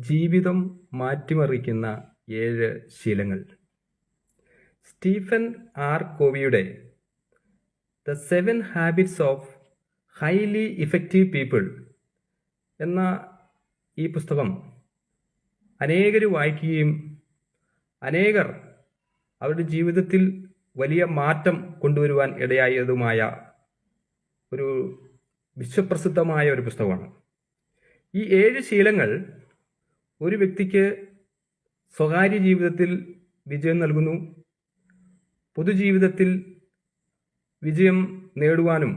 ജീവിതം മാറ്റിമറിക്കുന്ന 7 ശീലങ്ങൾ. സ്റ്റീഫൻ ആർ കോവിയുടെ the 7 habits of highly effective people എന്ന ഈ പുസ്തകം അനേകർ വായിക്കുകയും അനേകർ അവരുടെ ജീവിതത്തിൽ വലിയ മാറ്റം കൊണ്ടുവരുവാൻ ഇടയായതുമായ ഒരു വിശ്വപ്രസിദ്ധമായ ഒരു പുസ്തകമാണ്. ഈ 7 ശീലങ്ങൾ ഒരു വ്യക്തിക്ക് സ്വകാര്യ ജീവിതത്തിൽ വിജയം നൽകുന്നു, പൊതുജീവിതത്തിൽ വിജയം നേടുവാനും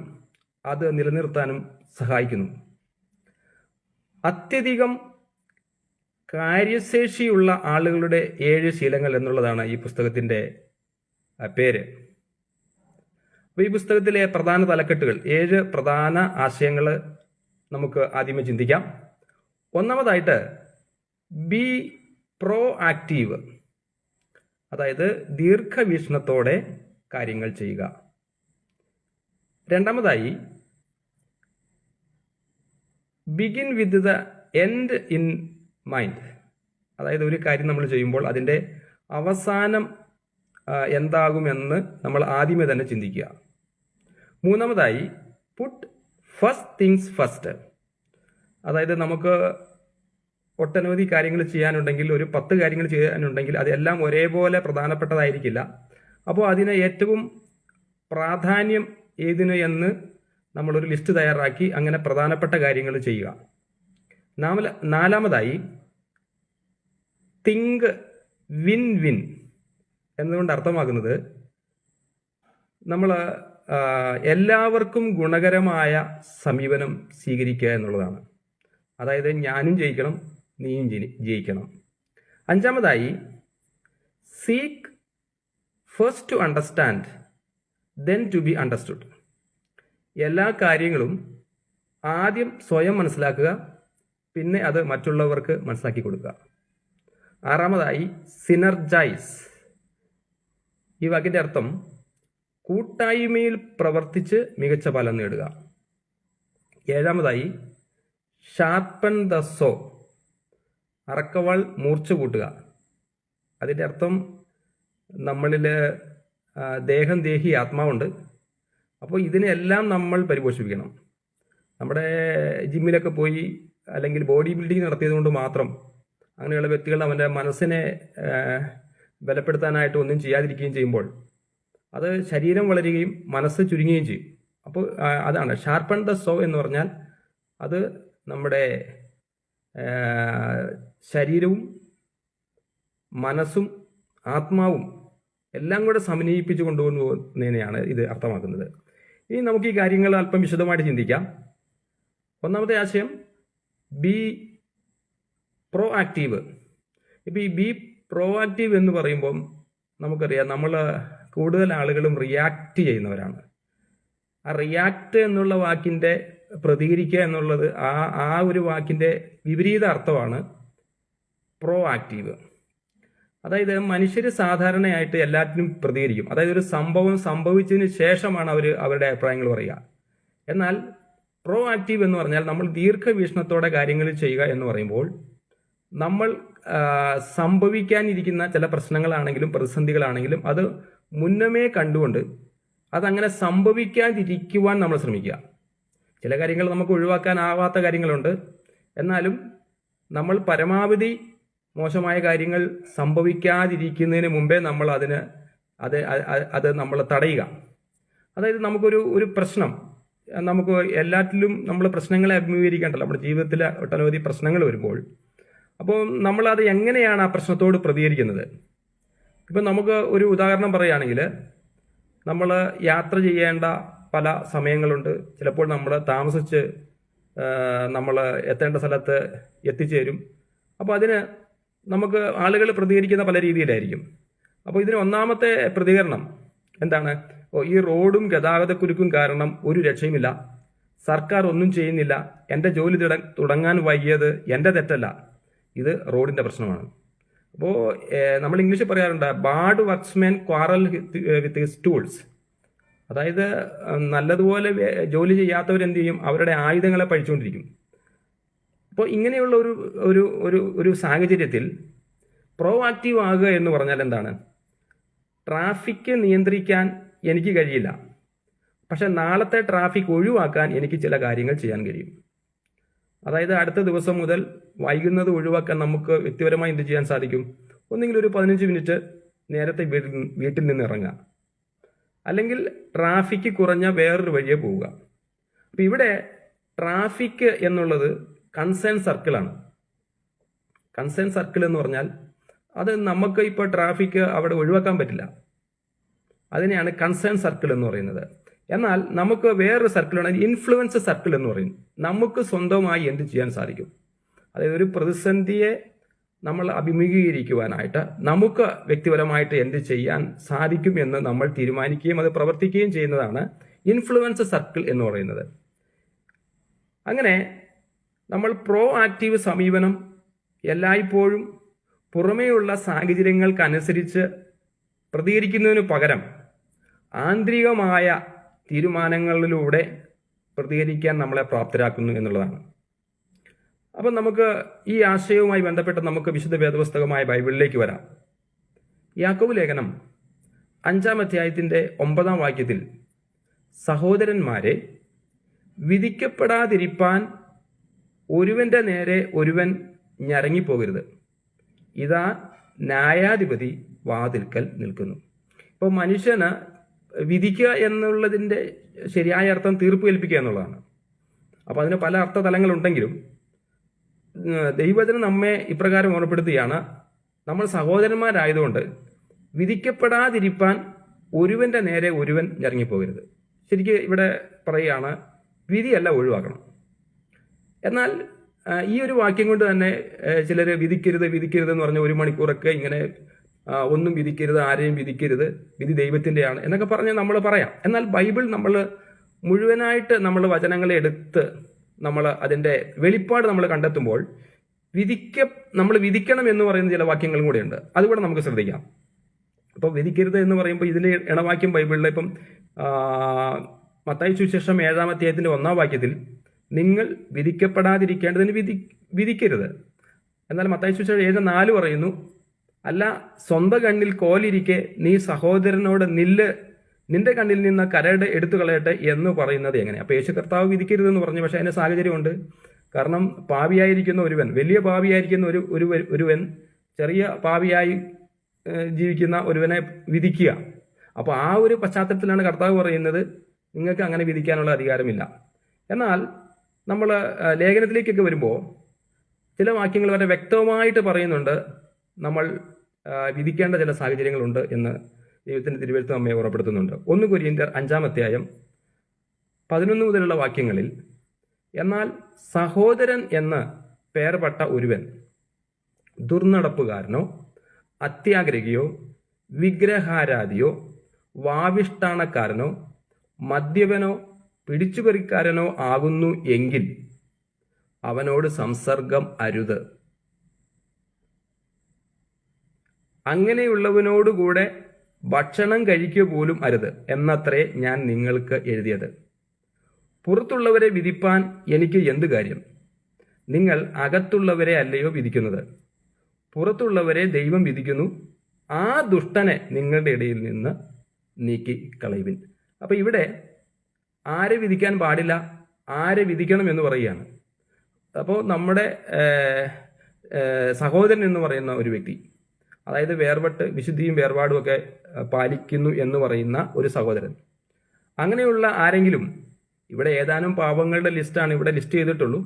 അത് നിലനിർത്താനും സഹായിക്കുന്നു. അത്യധികം കാര്യശേഷിയുള്ള ആളുകളുടെ 7 ശീലങ്ങൾ എന്നുള്ളതാണ് ഈ പുസ്തകത്തിൻ്റെ പേര്. അപ്പോൾ ഈ പുസ്തകത്തിലെ പ്രധാന തലക്കെട്ടുകൾ 7 പ്രധാന ആശയങ്ങൾ നമുക്ക് ആദ്യമേ ചിന്തിക്കാം. ഒന്നാമതായിട്ട് ബി പ്രോ ആക്റ്റീവ്, അതായത് ദീർഘവീക്ഷണത്തോടെ കാര്യങ്ങൾ ചെയ്യുക. രണ്ടാമതായി begin with the end in mind, അതായത് ഒരു കാര്യം നമ്മൾ ചെയ്യുമ്പോൾ അതിൻ്റെ അവസാനം എന്താകുമെന്ന് നമ്മൾ ആദ്യമേ തന്നെ ചിന്തിക്കുക. മൂന്നാമതായി പുട്ട് ഫസ്റ്റ് തിങ്സ് ഫസ്റ്റ്, അതായത് നമുക്ക് ഒട്ടനവധി കാര്യങ്ങൾ ചെയ്യാനുണ്ടെങ്കിൽ, ഒരു 10 കാര്യങ്ങൾ ചെയ്യാനുണ്ടെങ്കിൽ അതെല്ലാം ഒരേപോലെ പ്രധാനപ്പെട്ടതായിരിക്കില്ല. അപ്പോൾ അതിന് ഏറ്റവും പ്രാധാന്യം ഏതിന് എന്ന് നമ്മളൊരു ലിസ്റ്റ് തയ്യാറാക്കി അങ്ങനെ പ്രധാനപ്പെട്ട കാര്യങ്ങൾ ചെയ്യുക. നാലാമതായി തിങ്ക് വിൻ വിൻ എന്നുകൊണ്ട് അർത്ഥമാക്കുന്നത് നമ്മൾ എല്ലാവർക്കും ഗുണകരമായ സമീപനം സ്വീകരിക്കുക എന്നുള്ളതാണ്. അതായത് ഞാനും ജയിക്കണം, നീയും ജയിക്കണം. അഞ്ചാമതായി seek first to understand then to be understood, എല്ലാ കാര്യങ്ങളും ആദ്യം സ്വയം മനസ്സിലാക്കുക, പിന്നെ അത് മറ്റുള്ളവർക്ക് മനസ്സിലാക്കി കൊടുക്കുക. ആറാമതായി സിനർജൈസ്, ഈ വാക്കിൻ്റെ അർത്ഥം കൂട്ടായ്മയിൽ പ്രവർത്തിച്ച് മികച്ച ഫലം നേടുക. ഏഴാമതായി ഷാർപ്പൻ ദ സോ, അറക്കവാൾ മൂർച്ച കൂട്ടുക. അതിൻ്റെ അർത്ഥം നമ്മളിൽ ദേഹം, ദേഹി, ആത്മാവുണ്ട്. അപ്പോൾ ഇതിനെല്ലാം നമ്മൾ പരിപോഷിപ്പിക്കണം. നമ്മുടെ ജിമ്മിലൊക്കെ പോയി അല്ലെങ്കിൽ ബോഡി ബിൽഡിംഗ് നടത്തിയത് കൊണ്ട് മാത്രം അങ്ങനെയുള്ള വ്യക്തികൾ അവൻ്റെ മനസ്സിനെ ബലപ്പെടുത്താനായിട്ട് ഒന്നും ചെയ്യാതിരിക്കുകയും ചെയ്യുമ്പോൾ അത് ശരീരം വളരുകയും മനസ്സ് ചുരുങ്ങുകയും ചെയ്യും. അപ്പോൾ അതാണ് ഷാർപ്പൺ ദ സോ എന്ന് പറഞ്ഞാൽ, അത് നമ്മുടെ ശരീരവും മനസ്സും ആത്മാവും എല്ലാം കൂടെ സമന്വയിപ്പിച്ച് കൊണ്ടുപോകുന്നതിനെയാണ് ഇത് അർത്ഥമാക്കുന്നത്. ഇനി നമുക്ക് ഈ കാര്യങ്ങൾ അല്പം വിശദമായിട്ട് ചിന്തിക്കാം. ഒന്നാമത്തെ ആശയം ബി പ്രോ ആക്റ്റീവ്. ഇപ്പോൾ ഈ ബി പ്രോ ആക്റ്റീവ് എന്ന് പറയുമ്പം നമുക്കറിയാം, നമ്മൾ കൂടുതൽ ആളുകളും റിയാക്ട് ചെയ്യുന്നവരാണ്. ആ റിയാക്ട് എന്നുള്ള വാക്കിൻ്റെ പ്രതികരിക്കുക എന്നുള്ളത് ആ ഒരു വാക്കിൻ്റെ വിപരീത അർത്ഥമാണ് പ്രോ ആക്റ്റീവ്. അതായത് മനുഷ്യർ സാധാരണയായിട്ട് എല്ലാറ്റിനും പ്രതികരിക്കും. അതായത് ഒരു സംഭവം സംഭവിച്ചതിന് ശേഷമാണ് അവരുടെ അഭിപ്രായങ്ങൾ പറയുക. എന്നാൽ പ്രോ ആക്റ്റീവ് എന്ന് പറഞ്ഞാൽ നമ്മൾ ദീർഘവീക്ഷണത്തോടെ കാര്യങ്ങൾ ചെയ്യുക എന്ന് പറയുമ്പോൾ നമ്മൾ സംഭവിക്കാനിരിക്കുന്ന ചില പ്രശ്നങ്ങളാണെങ്കിലും പ്രതിസന്ധികളാണെങ്കിലും അത് മുന്നമേ കണ്ടുകൊണ്ട് അതങ്ങനെ സംഭവിക്കാതിരിക്കുവാൻ നമ്മൾ ശ്രമിക്കുക. ചില കാര്യങ്ങൾ നമുക്ക് ഒഴിവാക്കാനാവാത്ത കാര്യങ്ങളുണ്ട്, എന്നാലും നമ്മൾ പരമാവധി മോശമായ കാര്യങ്ങൾ സംഭവിക്കാതിരിക്കുന്നതിന് മുമ്പേ നമ്മൾ അത് നമ്മൾ തടയുക. അതായത് നമുക്കൊരു പ്രശ്നം, നമുക്ക് എല്ലാറ്റിലും നമ്മൾ പ്രശ്നങ്ങളെ അഭിമുഖീകരിക്കേണ്ടല്ലോ. നമ്മുടെ ജീവിതത്തിൽ ഒട്ടനവധി പ്രശ്നങ്ങൾ വരുമ്പോൾ അപ്പോൾ നമ്മളത് എങ്ങനെയാണ് ആ പ്രശ്നത്തോട് പ്രതികരിക്കുന്നത്? ഇപ്പം നമുക്ക് ഒരു ഉദാഹരണം പറയുകയാണെങ്കിൽ, നമ്മൾ യാത്ര ചെയ്യേണ്ട പല സമയങ്ങളുണ്ട്. ചിലപ്പോൾ നമ്മൾ താമസിച്ച് നമ്മൾ എത്തേണ്ട സ്ഥലത്ത് എത്തിച്ചേരും. അപ്പോൾ അതിന് നമുക്ക് ആളുകൾ പ്രതികരിക്കുന്ന പല രീതിയിലായിരിക്കും. അപ്പോൾ ഇതിന് ഒന്നാമത്തെ പ്രതികരണം എന്താണ്? ഈ റോഡും ഗതാഗതക്കുരുക്കും കാരണം ഒരു രക്ഷയുമില്ല, സർക്കാർ ഒന്നും ചെയ്യുന്നില്ല, എൻ്റെ ജോലി തുടങ്ങാൻ വൈകിയത് എൻ്റെ തെറ്റല്ല, ഇത് റോഡിൻ്റെ പ്രശ്നമാണ്. അപ്പോൾ നമ്മൾ ഇംഗ്ലീഷിൽ പറയാറുണ്ട്, bad workman quarrel with his tools. അതായത് നല്ലതുപോലെ ജോലി ചെയ്യാത്തവരെന്ത് ചെയ്യും? അവരുടെ ആയുധങ്ങളെ പഴിച്ചുകൊണ്ടിരിക്കും. അപ്പോൾ ഇങ്ങനെയുള്ള ഒരു ഒരു ഒരു ഒരു സാഹചര്യത്തിൽ പ്രോ ആക്റ്റീവ് ആകുക എന്ന് പറഞ്ഞാൽ എന്താണ്? ട്രാഫിക് നിയന്ത്രിക്കാൻ എനിക്ക് കഴിയില്ല, പക്ഷെ നാളത്തെ ട്രാഫിക് ഒഴിവാക്കാൻ എനിക്ക് ചില കാര്യങ്ങൾ ചെയ്യാൻ കഴിയും. അതായത് അടുത്ത ദിവസം മുതൽ വൈകുന്നത് ഒഴിവാക്കാൻ നമുക്ക് വ്യക്തിപരമായി എന്ത് ചെയ്യാൻ സാധിക്കും? ഒന്നെങ്കിൽ ഒരു 15 മിനിറ്റ് നേരത്തെ വീട്ടിൽ നിന്ന് ഇറങ്ങുക, അല്ലെങ്കിൽ ട്രാഫിക് കുറഞ്ഞ വേറൊരു വഴിയെ പോവുക. അപ്പം ഇവിടെ ട്രാഫിക് എന്നുള്ളത് കൺസേൺ സർക്കിളാണ്. കൺസേൺ സർക്കിൾ എന്ന് പറഞ്ഞാൽ അത് നമുക്ക് ഇപ്പോൾ ട്രാഫിക് അവിടെ ഒഴിവാക്കാൻ പറ്റില്ല. അതിനെയാണ് കൺസേൺ സർക്കിൾ എന്ന് പറയുന്നത്. എന്നാൽ നമുക്ക് വേറൊരു സർക്കിളാണ് ഇൻഫ്ലുവൻസ് സർക്കിൾ എന്ന് പറയുന്നത്. നമുക്ക് സ്വന്തമായി എന്ത് ചെയ്യാൻ സാധിക്കും? അതായത് ഒരു പ്രതിസന്ധിയെ നമ്മൾ അഭിമുഖീകരിക്കുവാനായിട്ട് നമുക്ക് വ്യക്തിപരമായിട്ട് എന്ത് ചെയ്യാൻ സാധിക്കും എന്ന് നമ്മൾ തീരുമാനിക്കുകയും അത് പ്രവർത്തിക്കുകയും ചെയ്യുന്നതാണ് ഇൻഫ്ലുവൻസ് സർക്കിൾ എന്ന് പറയുന്നത്. അങ്ങനെ നമ്മൾ പ്രോ ആക്റ്റീവ് സമീപനം എല്ലായ്പ്പോഴും പുറമേയുള്ള സാഹചര്യങ്ങൾക്കനുസരിച്ച് പ്രതികരിക്കുന്നതിന് പകരം ആന്തരികമായ തീരുമാനങ്ങളിലൂടെ പ്രതികരിക്കാൻ നമ്മളെ പ്രാപ്തരാക്കുന്നു എന്നുള്ളതാണ്. അപ്പം നമുക്ക് ഈ ആശയവുമായി ബന്ധപ്പെട്ട് നമുക്ക് വിശുദ്ധ വേദപുസ്തകമായ ബൈബിളിലേക്ക് വരാം. യാക്കോബ് ലേഖനം 5-ാം അധ്യായത്തിൻ്റെ 9-ാം വാക്യത്തിൽ, സഹോദരന്മാരെ, വിധിക്കപ്പെടാതിരിപ്പാൻ ഒരുവന്റെ നേരെ ഒരുവൻ ഞരങ്ങിപ്പോകരുത്, ഇതാ ന്യായാധിപതി വാതിൽക്കൽ നിൽക്കുന്നു. ഇപ്പോൾ മനുഷ്യന് വിധിക്കുക എന്നുള്ളതിൻ്റെ ശരിയായ അർത്ഥം തീർപ്പ് കൽപ്പിക്കുക എന്നുള്ളതാണ്. അപ്പോൾ അതിന് പല അർത്ഥതലങ്ങളുണ്ടെങ്കിലും ദൈവത്തിന് നമ്മെ ഇപ്രകാരം ഓർമ്മപ്പെടുത്തുകയാണ്, നമ്മൾ സഹോദരന്മാരായതുകൊണ്ട് വിധിക്കപ്പെടാതിരിപ്പാൻ ഒരുവന്റെ നേരെ ഒരുവൻ ഇറങ്ങിപ്പോകരുത്. ശരിക്കും ഇവിടെ പറയുകയാണ്, വിധിയല്ല ഒഴിവാക്കണം. എന്നാൽ ഈ ഒരു വാക്യം കൊണ്ട് തന്നെ ചിലർ വിധിക്കരുത് എന്ന് പറഞ്ഞ 1 മണിക്കൂറൊക്കെ ഇങ്ങനെ ഒന്നും വിധിക്കരുത്, ആരെയും വിധിക്കരുത്, വിധി ദൈവത്തിൻ്റെയാണ് എന്നൊക്കെ പറഞ്ഞ് നമ്മൾ പറയാം. എന്നാൽ ബൈബിൾ നമ്മൾ മുഴുവനായിട്ട് നമ്മൾ വചനങ്ങളെ എടുത്ത് നമ്മൾ അതിൻ്റെ വെളിപ്പാട് നമ്മൾ കണ്ടെത്തുമ്പോൾ നമ്മൾ വിധിക്കണം എന്ന് പറയുന്ന ചില വാക്യങ്ങളും കൂടെയുണ്ട്. അതുകൂടെ നമുക്ക് ശ്രദ്ധിക്കാം. അപ്പോൾ വിധിക്കരുത് എന്ന് പറയുമ്പോൾ ഇതിൽ ഇണവാക്യം ബൈബിളിൽ ഇപ്പം മത്തായി സുവിശേഷം 7-ാം അധ്യായത്തിൻ്റെ 1-ാം വാക്യത്തിൽ, നിങ്ങൾ വിധിക്കപ്പെടാതിരിക്കേണ്ടതിന് വിധിക്കരുത്. എന്നാൽ മത്തായി സുവിശേഷം 7:4 പറയുന്നു, അല്ല സ്വന്തം കണ്ണിൽ കോലിരിക്കെ നീ സഹോദരനോട് നിന്റെ കണ്ണിൽ നിന്ന് കരട് എടുത്തു കളയട്ടെ എന്ന് പറയുന്നത് എങ്ങനെ? അപ്പോൾ യേശു കർത്താവ് വിധിക്കരുതെന്ന് പറഞ്ഞു. പക്ഷേ അതിന് സാഹചര്യമുണ്ട്. കാരണം പാപിയായിരിക്കുന്ന ഒരുവൻ, വലിയ പാപിയായിരിക്കുന്ന ഒരുവൻ ചെറിയ പാപിയായി ജീവിക്കുന്ന ഒരുവനെ വിധിക്കുക. അപ്പോൾ ആ ഒരു പശ്ചാത്തലത്തിലാണ് കർത്താവ് പറയുന്നത്, നിങ്ങൾക്ക് അങ്ങനെ വിധിക്കാനുള്ള അധികാരമില്ല. എന്നാൽ നമ്മൾ ലേഖനത്തിലേക്കൊക്കെ വരുമ്പോൾ ചില വാക്യങ്ങൾ വളരെ വ്യക്തമായിട്ട് പറയുന്നുണ്ട്, നമ്മൾ വിധിക്കേണ്ട ചില സാഹചര്യങ്ങളുണ്ട് എന്ന് ദൈവത്തിൻ്റെ തിരുവെഴുത്ത് നമ്മെ ഓർമ്മപ്പെടുത്തുന്നുണ്ട്. 1 കൊരിന്ത്യർ 5-ാം അധ്യായം 11 മുതലുള്ള വാക്യങ്ങളിൽ, എന്നാൽ സഹോദരൻ എന്ന് പേർപെട്ട ഒരുവൻ ദുർനടപ്പുകാരനോ അത്യാഗ്രഹിയോ വിഗ്രഹാരാധിയോ വാവിഷ്ഠാണക്കാരനോ മദ്യപനോ പിടിച്ചുപറിക്കാരനോ ആകുന്നു എങ്കിൽ അവനോട് സംസർഗം അരുത്. അങ്ങനെയുള്ളവനോടുകൂടെ ഭക്ഷണം കഴിക്കുക പോലും അരുത് എന്നത്രേ ഞാൻ നിങ്ങൾക്ക് എഴുതിയത്. പുറത്തുള്ളവരെ വിധിപ്പാൻ എനിക്ക് എന്ത് കാര്യം? നിങ്ങൾ അകത്തുള്ളവരെ അല്ലയോ വിധിക്കുന്നത്? പുറത്തുള്ളവരെ ദൈവം വിധിക്കുന്നു. ആ ദുഷ്ടനെ നിങ്ങളുടെ ഇടയിൽ നിന്ന് നീക്കി കളയുവിൻ. അപ്പം ഇവിടെ ആരെ വിധിക്കാൻ പാടില്ല, ആരെ വിധിക്കണം എന്ന് പറയുകയാണ്. അപ്പോൾ നമ്മുടെ സഹോദരൻ എന്ന് പറയുന്ന ഒരു വ്യക്തി, അതായത് വേർപെട്ട് വിശുദ്ധിയും വേർപാടും ഒക്കെ പാലിക്കുന്നു എന്ന് പറയുന്ന ഒരു സഹോദരൻ, അങ്ങനെയുള്ള ആരെങ്കിലും, ഇവിടെ ഏതാനും പാപങ്ങളുടെ ലിസ്റ്റാണ് ഇവിടെ ലിസ്റ്റ് ചെയ്തിട്ടുള്ളൂ.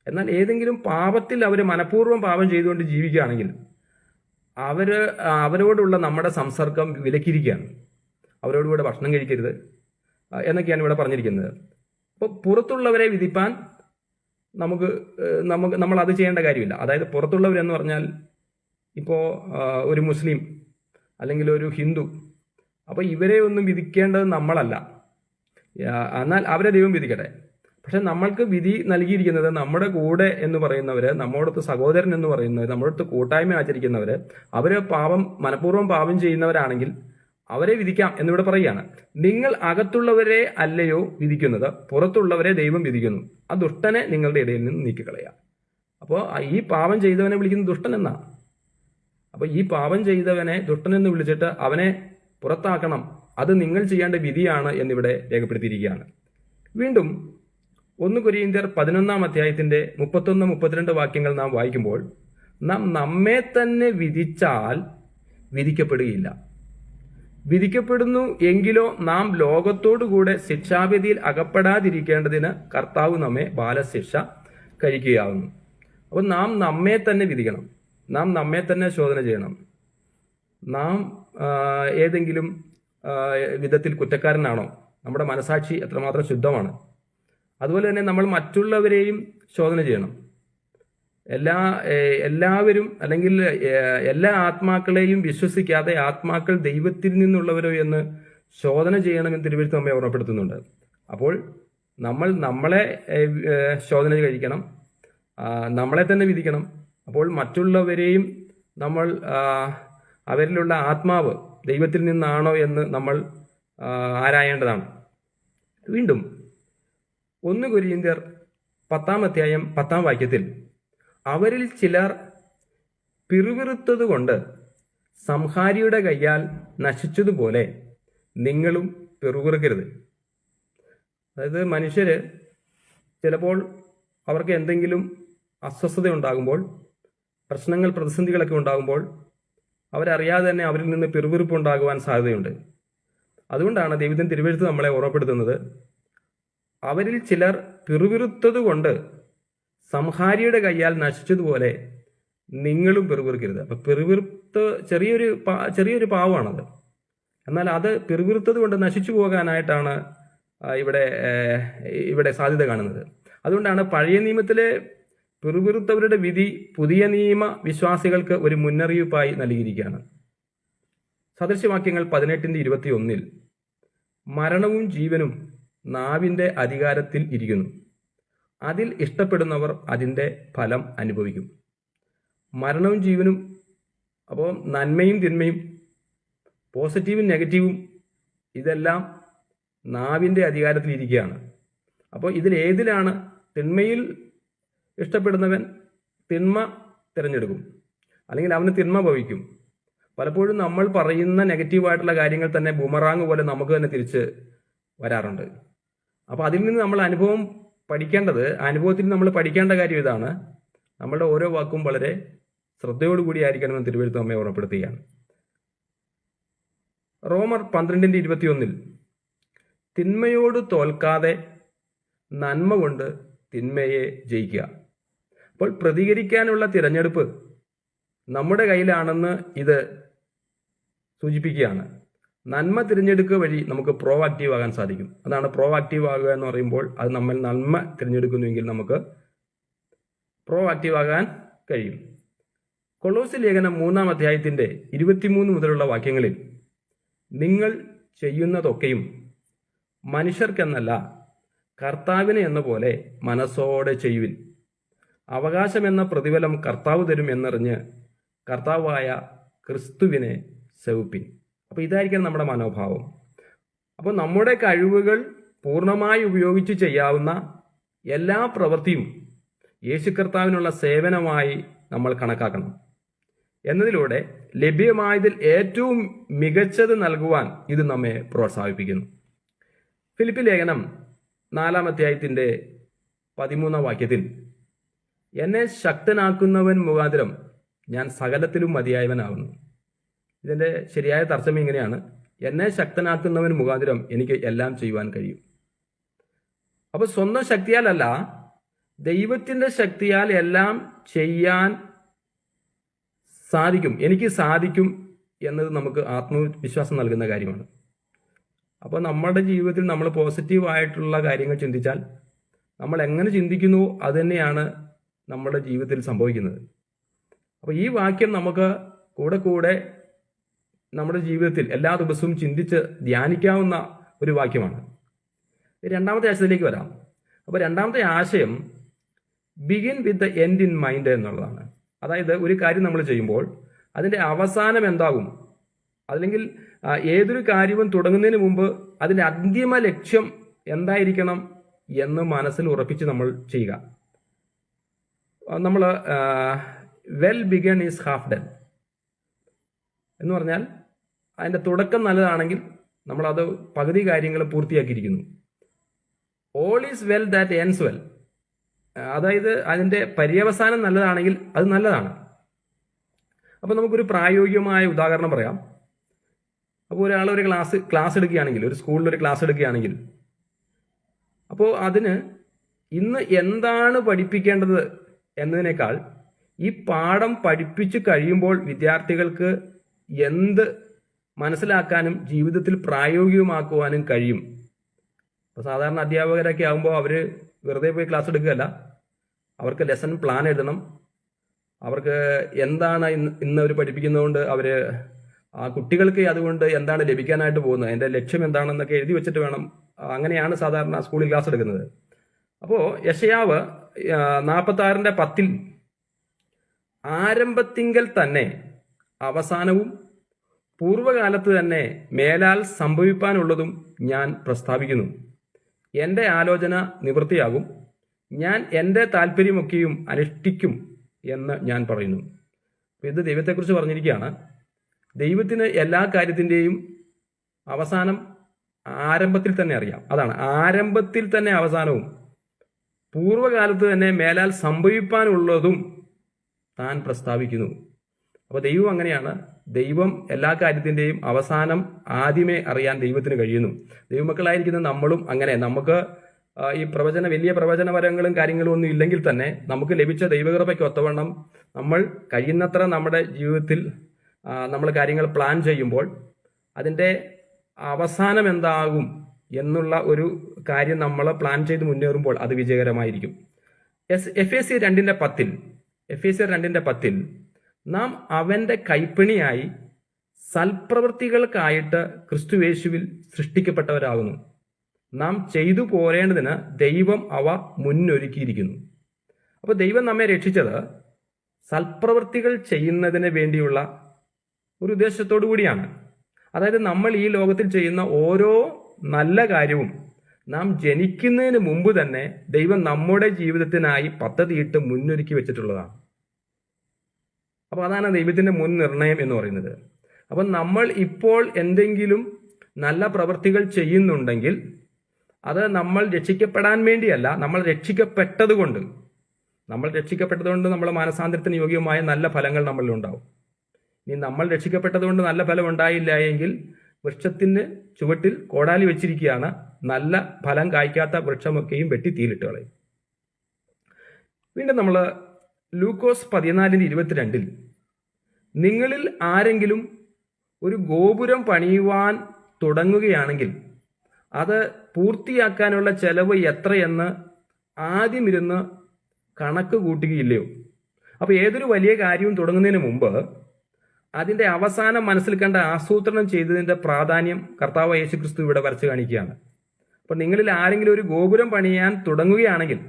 എന്നാൽ ഏതെങ്കിലും പാപത്തിൽ അവർ മനഃപൂർവ്വം പാപം ചെയ്തുകൊണ്ട് ജീവിക്കുകയാണെങ്കിൽ അവരോടുള്ള നമ്മുടെ സംസർഗം വിലക്കിയിരിക്കുകയാണ്. അവരോടുകൂടെ ഭക്ഷണം കഴിക്കരുത് എന്നൊക്കെയാണ് ഇവിടെ പറഞ്ഞിരിക്കുന്നത്. അപ്പോൾ പുറത്തുള്ളവരെ വിധിപ്പാൻ നമ്മൾ അത് ചെയ്യേണ്ട കാര്യമില്ല. അതായത് പുറത്തുള്ളവരെന്ന് പറഞ്ഞാൽ ഇപ്പോൾ ഒരു മുസ്ലിം അല്ലെങ്കിൽ ഒരു ഹിന്ദു, അപ്പോൾ ഇവരെ ഒന്നും വിധിക്കേണ്ടത് നമ്മളല്ല. എന്നാൽ അവരെ ദൈവം വിധിക്കട്ടെ. പക്ഷെ നമ്മൾക്ക് വിധി നൽകിയിരിക്കുന്നത് നമ്മുടെ കൂടെ എന്ന് പറയുന്നവർ, നമ്മോടൊത്ത് സഹോദരൻ എന്ന് പറയുന്നവർ, നമ്മളടുത്ത് കൂട്ടായ്മ ആചരിക്കുന്നവർ, അവർ മനഃപൂർവ്വം പാപം ചെയ്യുന്നവരാണെങ്കിൽ അവരെ വിധിക്കാം എന്നിവിടെ പറയുകയാണ്. നിങ്ങൾ അകത്തുള്ളവരെ അല്ലയോ വിധിക്കുന്നത്, പുറത്തുള്ളവരെ ദൈവം വിധിക്കുന്നു. ആ ദുഷ്ടനെ നിങ്ങളുടെ ഇടയിൽ നിന്ന് നീക്കിക്കളയാം. അപ്പോൾ ഈ പാപം ചെയ്തവനെ വിളിക്കുന്നത് ദുഷ്ടൻ എന്നാ. അപ്പോൾ ഈ പാപം ചെയ്തവനെ ദുഷ്ടൻ എന്ന് വിളിച്ചിട്ട് അവനെ പുറത്താക്കണം, അത് നിങ്ങൾ ചെയ്യേണ്ട വിധിയാണ് എന്നിവിടെ രേഖപ്പെടുത്തിയിരിക്കുകയാണ്. വീണ്ടും 1 കൊരിന്ത്യർ 11 അധ്യായത്തിന്റെ 31-32 വാക്യങ്ങൾ നാം വായിക്കുമ്പോൾ, നാം നമ്മെ തന്നെ വിധിച്ചാൽ വിധിക്കപ്പെടുകയില്ല. വിധിക്കപ്പെടുന്നു എങ്കിലോ നാം ലോകത്തോടുകൂടെ ശിക്ഷാവിധിയിൽ അകപ്പെടാതിരിക്കേണ്ടതിന് കർത്താവ് നമ്മെ ബാലശിക്ഷ കഴിക്കുകയാവുന്നു. അപ്പോൾ നാം നമ്മെ തന്നെ വിധിക്കണം, നാം നമ്മെ തന്നെ ശോധന ചെയ്യണം. നാം ഏതെങ്കിലും വിധത്തിൽ കുറ്റക്കാരനാണോ? നമ്മുടെ മനസാക്ഷി എത്രമാത്രം ശുദ്ധമാണ്? അതുപോലെ തന്നെ നമ്മൾ മറ്റുള്ളവരെയും ശോധന ചെയ്യണം. എല്ലാവരും അല്ലെങ്കിൽ എല്ലാ ആത്മാക്കളെയും വിശ്വസിക്കാതെ ആത്മാക്കൾ ദൈവത്തിൽ നിന്നുള്ളവരോ എന്ന് ശോധന ചെയ്യണമെന്ന് തിരുവെഴുത്ത് നമ്മെ ഓർമ്മപ്പെടുത്തുന്നുണ്ട്. അപ്പോൾ നമ്മൾ നമ്മളെ ശോധന കഴിക്കണം, നമ്മളെ തന്നെ വിധിക്കണം. അപ്പോൾ മറ്റുള്ളവരെയും നമ്മൾ അവരിലുള്ള ആത്മാവ് ദൈവത്തിൽ നിന്നാണോ എന്ന് നമ്മൾ ആരായേണ്ടതാണ്. വീണ്ടും 1 കൊരിന്ത്യർ 10 അധ്യായം 10 വാക്യത്തിൽ, അവരിൽ ചിലർ പിറുപിറുത്തതുകൊണ്ട് സംഹാരിയുടെ കയ്യാൽ നശിച്ചതുപോലെ നിങ്ങളും പിറുപിറുക്കരുത്. അതായത് മനുഷ്യര് ചിലപ്പോൾ അവർക്ക് എന്തെങ്കിലും അസ്വസ്ഥത ഉണ്ടാകുമ്പോൾ, പ്രശ്നങ്ങൾ പ്രതിസന്ധികളൊക്കെ ഉണ്ടാകുമ്പോൾ അവരറിയാതെ തന്നെ അവരിൽ നിന്ന് പിറുപിറുപ്പ് ഉണ്ടാകുവാൻ സാധ്യതയുണ്ട്. അതുകൊണ്ടാണ് ദൈവത്തിൻ തിരുവെഴുത്ത് നമ്മളെ ഓർമ്മപ്പെടുത്തുന്നത്, അവരിൽ ചിലർ പിറുപിറുത്തതുകൊണ്ട് സംഹാരിയുടെ കയ്യാൽ നശിച്ചതുപോലെ നിങ്ങളും പിറുപിറുക്കരുത്. അപ്പൊ പിറുപിറുത്ത് ചെറിയൊരു പാവമാണത്. എന്നാൽ അത് പിറുപിറുത്തത് കൊണ്ട് നശിച്ചു പോകാനായിട്ടാണ് ഇവിടെ സാധ്യത കാണുന്നത്. അതുകൊണ്ടാണ് പഴയ നിയമത്തിലെ പിറുപിറുത്തവരുടെ വിധി പുതിയ നിയമ വിശ്വാസികൾക്ക് ഒരു മുന്നറിയിപ്പായി നൽകിയിരിക്കുകയാണ്. സദൃശവാക്യങ്ങൾ 18-21 മരണവും ജീവനും നാവിന്റെ അധികാരത്തിൽ ഇരിക്കുന്നു, അതിൽ ഇഷ്ടപ്പെടുന്നവർ അതിൻ്റെ ഫലം അനുഭവിക്കും. മരണവും ജീവനും, അപ്പോൾ നന്മയും തിന്മയും, പോസിറ്റീവും നെഗറ്റീവും, ഇതെല്ലാം നാവിൻ്റെ അധികാരത്തിലിരിക്കുകയാണ്. അപ്പോൾ ഇതിലേതിലാണ്? തിന്മയിൽ ഇഷ്ടപ്പെടുന്നവൻ തിന്മ തിരഞ്ഞെടുക്കും, അല്ലെങ്കിൽ അവന് തിന്മ ഭവിക്കും. പലപ്പോഴും നമ്മൾ പറയുന്ന നെഗറ്റീവായിട്ടുള്ള കാര്യങ്ങൾ തന്നെ ബൂമറാങ് പോലെ നമുക്ക് തന്നെ തിരിച്ച് വരാറുണ്ട്. അപ്പോൾ അതിൽ നിന്ന് നമ്മൾ അനുഭവത്തിൽ നമ്മൾ പഠിക്കേണ്ട കാര്യം ഇതാണ്, നമ്മളുടെ ഓരോ വാക്കും വളരെ ശ്രദ്ധയോടുകൂടി ആയിരിക്കണമെന്ന് തിരുവെഴുത്ത് നമ്മെ ഓർമ്മപ്പെടുത്തുകയാണ്. റോമർ 12-21 തിന്മയോട് തോൽക്കാതെ നന്മ കൊണ്ട് തിന്മയെ ജയിക്കുക. അപ്പോൾ പ്രതികരിക്കാനുള്ള തിരഞ്ഞെടുപ്പ് നമ്മുടെ കയ്യിലാണെന്ന് ഇത് സൂചിപ്പിക്കുകയാണ്. നന്മ തിരഞ്ഞെടുക്കുക വഴി നമുക്ക് പ്രോആക്റ്റീവ് ആകാൻ സാധിക്കും. അതാണ് പ്രോആക്റ്റീവ് ആകുക എന്ന് പറയുമ്പോൾ, അത് നമ്മൾ നന്മ തിരഞ്ഞെടുക്കുന്നുവെങ്കിൽ നമുക്ക് പ്രോആക്റ്റീവ് ആകാൻ കഴിയും. കൊളോസ്യ ലേഖനം 3 അധ്യായത്തിന്റെ 23 മുതലുള്ള വാക്യങ്ങളിൽ, നിങ്ങൾ ചെയ്യുന്നതൊക്കെയും മനുഷ്യർക്കെന്നല്ല കർത്താവിനെ എന്ന പോലെ മനസ്സോടെ ചെയ്യുവിൻ, അവകാശമെന്ന പ്രതിഫലം കർത്താവ് തരും എന്നറിഞ്ഞ് കർത്താവായ ക്രിസ്തുവിനെ സേവിപ്പിൻ. അപ്പോൾ ഇതായിരിക്കണം നമ്മുടെ മനോഭാവം. അപ്പോൾ നമ്മുടെ കഴിവുകൾ പൂർണ്ണമായി ഉപയോഗിച്ച് ചെയ്യാവുന്ന എല്ലാ പ്രവൃത്തിയും യേശു കർത്താവിനുള്ള സേവനമായി നമ്മൾ കണക്കാക്കണം. എന്നതിലൂടെ ലഭ്യമായതിൽ ഏറ്റവും മികച്ചത് നൽകുവാൻ ഇത് നമ്മെ പ്രോത്സാഹിപ്പിക്കുന്നു. ഫിലിപ്പി ലേഖനം 4 അധ്യായത്തിന്റെ 13 വാക്യത്തിൽ, എന്നെ ശക്തനാക്കുന്നവൻ മുഖാന്തരം ഞാൻ സകലത്തിലും മതിയായവനാകുന്നു. ഇതിന്റെ ശരിയായ തർജ്ജമ ഇങ്ങനെയാണ്, എന്നെ ശക്തനാക്കുന്നവൻ മുഖാന്തരം എനിക്ക് എല്ലാം ചെയ്യുവാൻ കഴിയും. അപ്പൊ സ്വന്തം ശക്തിയാലല്ല, ദൈവത്തിന്റെ ശക്തിയാൽ എല്ലാം ചെയ്യാൻ സാധിക്കും, എനിക്ക് സാധിക്കും എന്നത് നമുക്ക് ആത്മവിശ്വാസം നൽകുന്ന കാര്യമാണ്. അപ്പോൾ നമ്മുടെ ജീവിതത്തിൽ നമ്മൾ പോസിറ്റീവായിട്ടുള്ള കാര്യങ്ങൾ ചിന്തിച്ചാൽ, നമ്മൾ എങ്ങനെ ചിന്തിക്കുന്നുവോ അത് തന്നെയാണ് നമ്മുടെ ജീവിതത്തിൽ സംഭവിക്കുന്നത്. അപ്പോൾ ഈ വാക്യം നമുക്ക് കൂടെ നമ്മുടെ ജീവിതത്തിൽ എല്ലാ ദിവസവും ചിന്തിച്ച് ധ്യാനിക്കാവുന്ന ഒരു വാക്യമാണ്. രണ്ടാമത്തെ ആശയത്തിലേക്ക് വരാം. അപ്പോൾ രണ്ടാമത്തെ ആശയം begin with the end in mind എന്നുള്ളതാണ്. അതായത് ഒരു കാര്യം നമ്മൾ ചെയ്യുമ്പോൾ അതിൻ്റെ അവസാനം എന്താകും, അല്ലെങ്കിൽ ഏതൊരു കാര്യവും തുടങ്ങുന്നതിന് മുമ്പ് അതിൻ്റെ അന്തിമ ലക്ഷ്യം എന്തായിരിക്കണം എന്ന് മനസ്സിൽ ഉറപ്പിച്ച് നമ്മൾ ചെയ്യുക. നമ്മൾ well begun is half done എന്ന് പറഞ്ഞാൽ അതിൻ്റെ തുടക്കം നല്ലതാണെങ്കിൽ നമ്മളത് പകുതി കാര്യങ്ങൾ പൂർത്തിയാക്കിയിരിക്കുന്നു. All is well that ends well, അതായത് അതിൻ്റെ പര്യവസാനം നല്ലതാണെങ്കിൽ അത് നല്ലതാണ്. അപ്പോൾ നമുക്കൊരു പ്രായോഗികമായ ഉദാഹരണം പറയാം. അപ്പോൾ ഒരാൾ ഒരു ക്ലാസ് എടുക്കുകയാണെങ്കിൽ, ഒരു സ്കൂളിൽ ഒരു ക്ലാസ് എടുക്കുകയാണെങ്കിൽ, അപ്പോൾ അതിന് ഇന്ന് എന്താണ് പഠിപ്പിക്കേണ്ടത് എന്നതിനേക്കാൾ ഈ പാഠം പഠിപ്പിച്ചു കഴിയുമ്പോൾ വിദ്യാർത്ഥികൾക്ക് എന്ത് മനസ്സിലാക്കാനും ജീവിതത്തിൽ പ്രായോഗികമാക്കുവാനും കഴിയും. അപ്പോൾ സാധാരണ അധ്യാപകരൊക്കെ ആകുമ്പോൾ അവർ വെറുതെ പോയി ക്ലാസ് എടുക്കുകയല്ല, അവർക്ക് ലെസൺ പ്ലാൻ എഴുതണം. അവർക്ക് എന്താണ് ഇന്ന് അവർ പഠിപ്പിക്കുന്നതുകൊണ്ട് അവർ ആ കുട്ടികൾക്ക് അതുകൊണ്ട് എന്താണ് ലഭിക്കാനായിട്ട് പോകുന്നത്, അതിൻ്റെ ലക്ഷ്യം എന്താണെന്നൊക്കെ എഴുതി വെച്ചിട്ട് വേണം. അങ്ങനെയാണ് സാധാരണ സ്കൂളിൽ ക്ലാസ് എടുക്കുന്നത്. അപ്പോൾ യെശയ്യാവ് 46:10 ആരംഭത്തിങ്കൽ തന്നെ അവസാനവും പൂർവ്വകാലത്ത് തന്നെ മേലാൽ സംഭവിപ്പാനുള്ളതും ഞാൻ പ്രസ്താവിക്കുന്നു. എൻ്റെ ആലോചന നിവൃത്തിയാകും, ഞാൻ എൻ്റെ താല്പര്യമൊക്കെയും അനുഷ്ഠിക്കും എന്ന് ഞാൻ പറയുന്നു. ഇത് ദൈവത്തെക്കുറിച്ച് പറഞ്ഞിരിക്കുകയാണ്. ദൈവത്തിന് എല്ലാ കാര്യത്തിൻ്റെയും അവസാനം ആരംഭത്തിൽ തന്നെ അറിയാം. അതാണ് ആരംഭത്തിൽ തന്നെ അവസാനവും പൂർവ്വകാലത്ത് തന്നെ മേലാൽ സംഭവിപ്പാനുള്ളതും താൻ പ്രസ്താവിക്കുന്നു. അപ്പോൾ ദൈവം അങ്ങനെയാണ്. ദൈവം എല്ലാ കാര്യത്തിൻ്റെയും അവസാനം ആദ്യമേ അറിയാൻ ദൈവത്തിന് കഴിയുന്നു. ദൈവമക്കളായിരിക്കുന്ന നമ്മളും അങ്ങനെ. നമുക്ക് ഈ വലിയ പ്രവചനപരങ്ങളും കാര്യങ്ങളും ഒന്നും ഇല്ലെങ്കിൽ തന്നെ നമുക്ക് ലഭിച്ച ദൈവകൃപയ്ക്ക് ഒത്തവണ്ണം നമ്മൾ കഴിയുന്നത്ര നമ്മുടെ ജീവിതത്തിൽ നമ്മൾ കാര്യങ്ങൾ പ്ലാൻ ചെയ്യുമ്പോൾ അതിൻ്റെ അവസാനം എന്താകും എന്നുള്ള ഒരു കാര്യം നമ്മൾ പ്ലാൻ ചെയ്ത് മുന്നേറുമ്പോൾ അത് വിജയകരമായിരിക്കും. എഫേസ്യർ 2:10 നാം അവൻ്റെ കൈപ്പണിയായി സൽപ്രവൃത്തികൾക്കായിട്ട് ക്രിസ്തുയേശുവിൽ സൃഷ്ടിക്കപ്പെട്ടവരാകുന്നു. നാം ചെയ്തു പോരേണ്ടതിന് ദൈവം അവ മുന്നൊരുക്കിയിരിക്കുന്നു. അപ്പോൾ ദൈവം നമ്മെ രക്ഷിച്ചത് സൽപ്രവൃത്തികൾ ചെയ്യുന്നതിന് വേണ്ടിയുള്ള ഒരു ഉദ്ദേശത്തോടു കൂടിയാണ്. അതായത് നമ്മൾ ഈ ലോകത്തിൽ ചെയ്യുന്ന ഓരോ നല്ല കാര്യവും നാം ജനിക്കുന്നതിന് മുമ്പ് തന്നെ ദൈവം നമ്മുടെ ജീവിതത്തിനായി പദ്ധതിയിട്ട് മുന്നൊരുക്കി വെച്ചിട്ടുള്ളതാണ്. അപ്പോൾ അതാണ് ദൈവത്തിൻ്റെ മുൻ നിർണയം എന്ന് പറയുന്നത്. അപ്പം നമ്മൾ ഇപ്പോൾ എന്തെങ്കിലും നല്ല പ്രവൃത്തികൾ ചെയ്യുന്നുണ്ടെങ്കിൽ അത് നമ്മൾ രക്ഷിക്കപ്പെടാൻ വേണ്ടിയല്ല, നമ്മൾ രക്ഷിക്കപ്പെട്ടതുകൊണ്ട് നമ്മൾ മാനസാന്തരത്തിന് യോഗ്യമായ നല്ല ഫലങ്ങൾ നമ്മളിലുണ്ടാവും. ഇനി നമ്മൾ രക്ഷിക്കപ്പെട്ടതുകൊണ്ട് നല്ല ഫലം ഉണ്ടായില്ല എങ്കിൽ വൃക്ഷത്തിന് ചുവട്ടിൽ കോടാലി വെച്ചിരിക്കുകയാണ്, നല്ല ഫലം കായ്ക്കാത്ത വൃക്ഷമൊക്കെയും വെട്ടി തീയിലിട്ട് കളയും. വീണ്ടും നമ്മൾ ലൂക്കോസ് 14:22 നിങ്ങളിൽ ആരെങ്കിലും ഒരു ഗോപുരം പണിയുവാൻ തുടങ്ങുകയാണെങ്കിൽ അത് പൂർത്തിയാക്കാനുള്ള ചെലവ് എത്രയെന്ന് ആദ്യം ഇരുന്ന് കണക്ക് കൂട്ടുകയില്ലയോ? അപ്പോൾ ഏതൊരു വലിയ കാര്യവും തുടങ്ങുന്നതിന് മുമ്പ് അതിൻ്റെ അവസാനം മനസ്സിൽ കണ്ട ആസൂത്രണം ചെയ്തതിൻ്റെ പ്രാധാന്യം കർത്താവ് യേശുക്രിസ്തു ഇവിടെ വരച്ച് കാണിക്കുകയാണ്. അപ്പോൾ നിങ്ങളിൽ ആരെങ്കിലും ഒരു ഗോപുരം പണിയാൻ തുടങ്ങുകയാണെങ്കിൽ,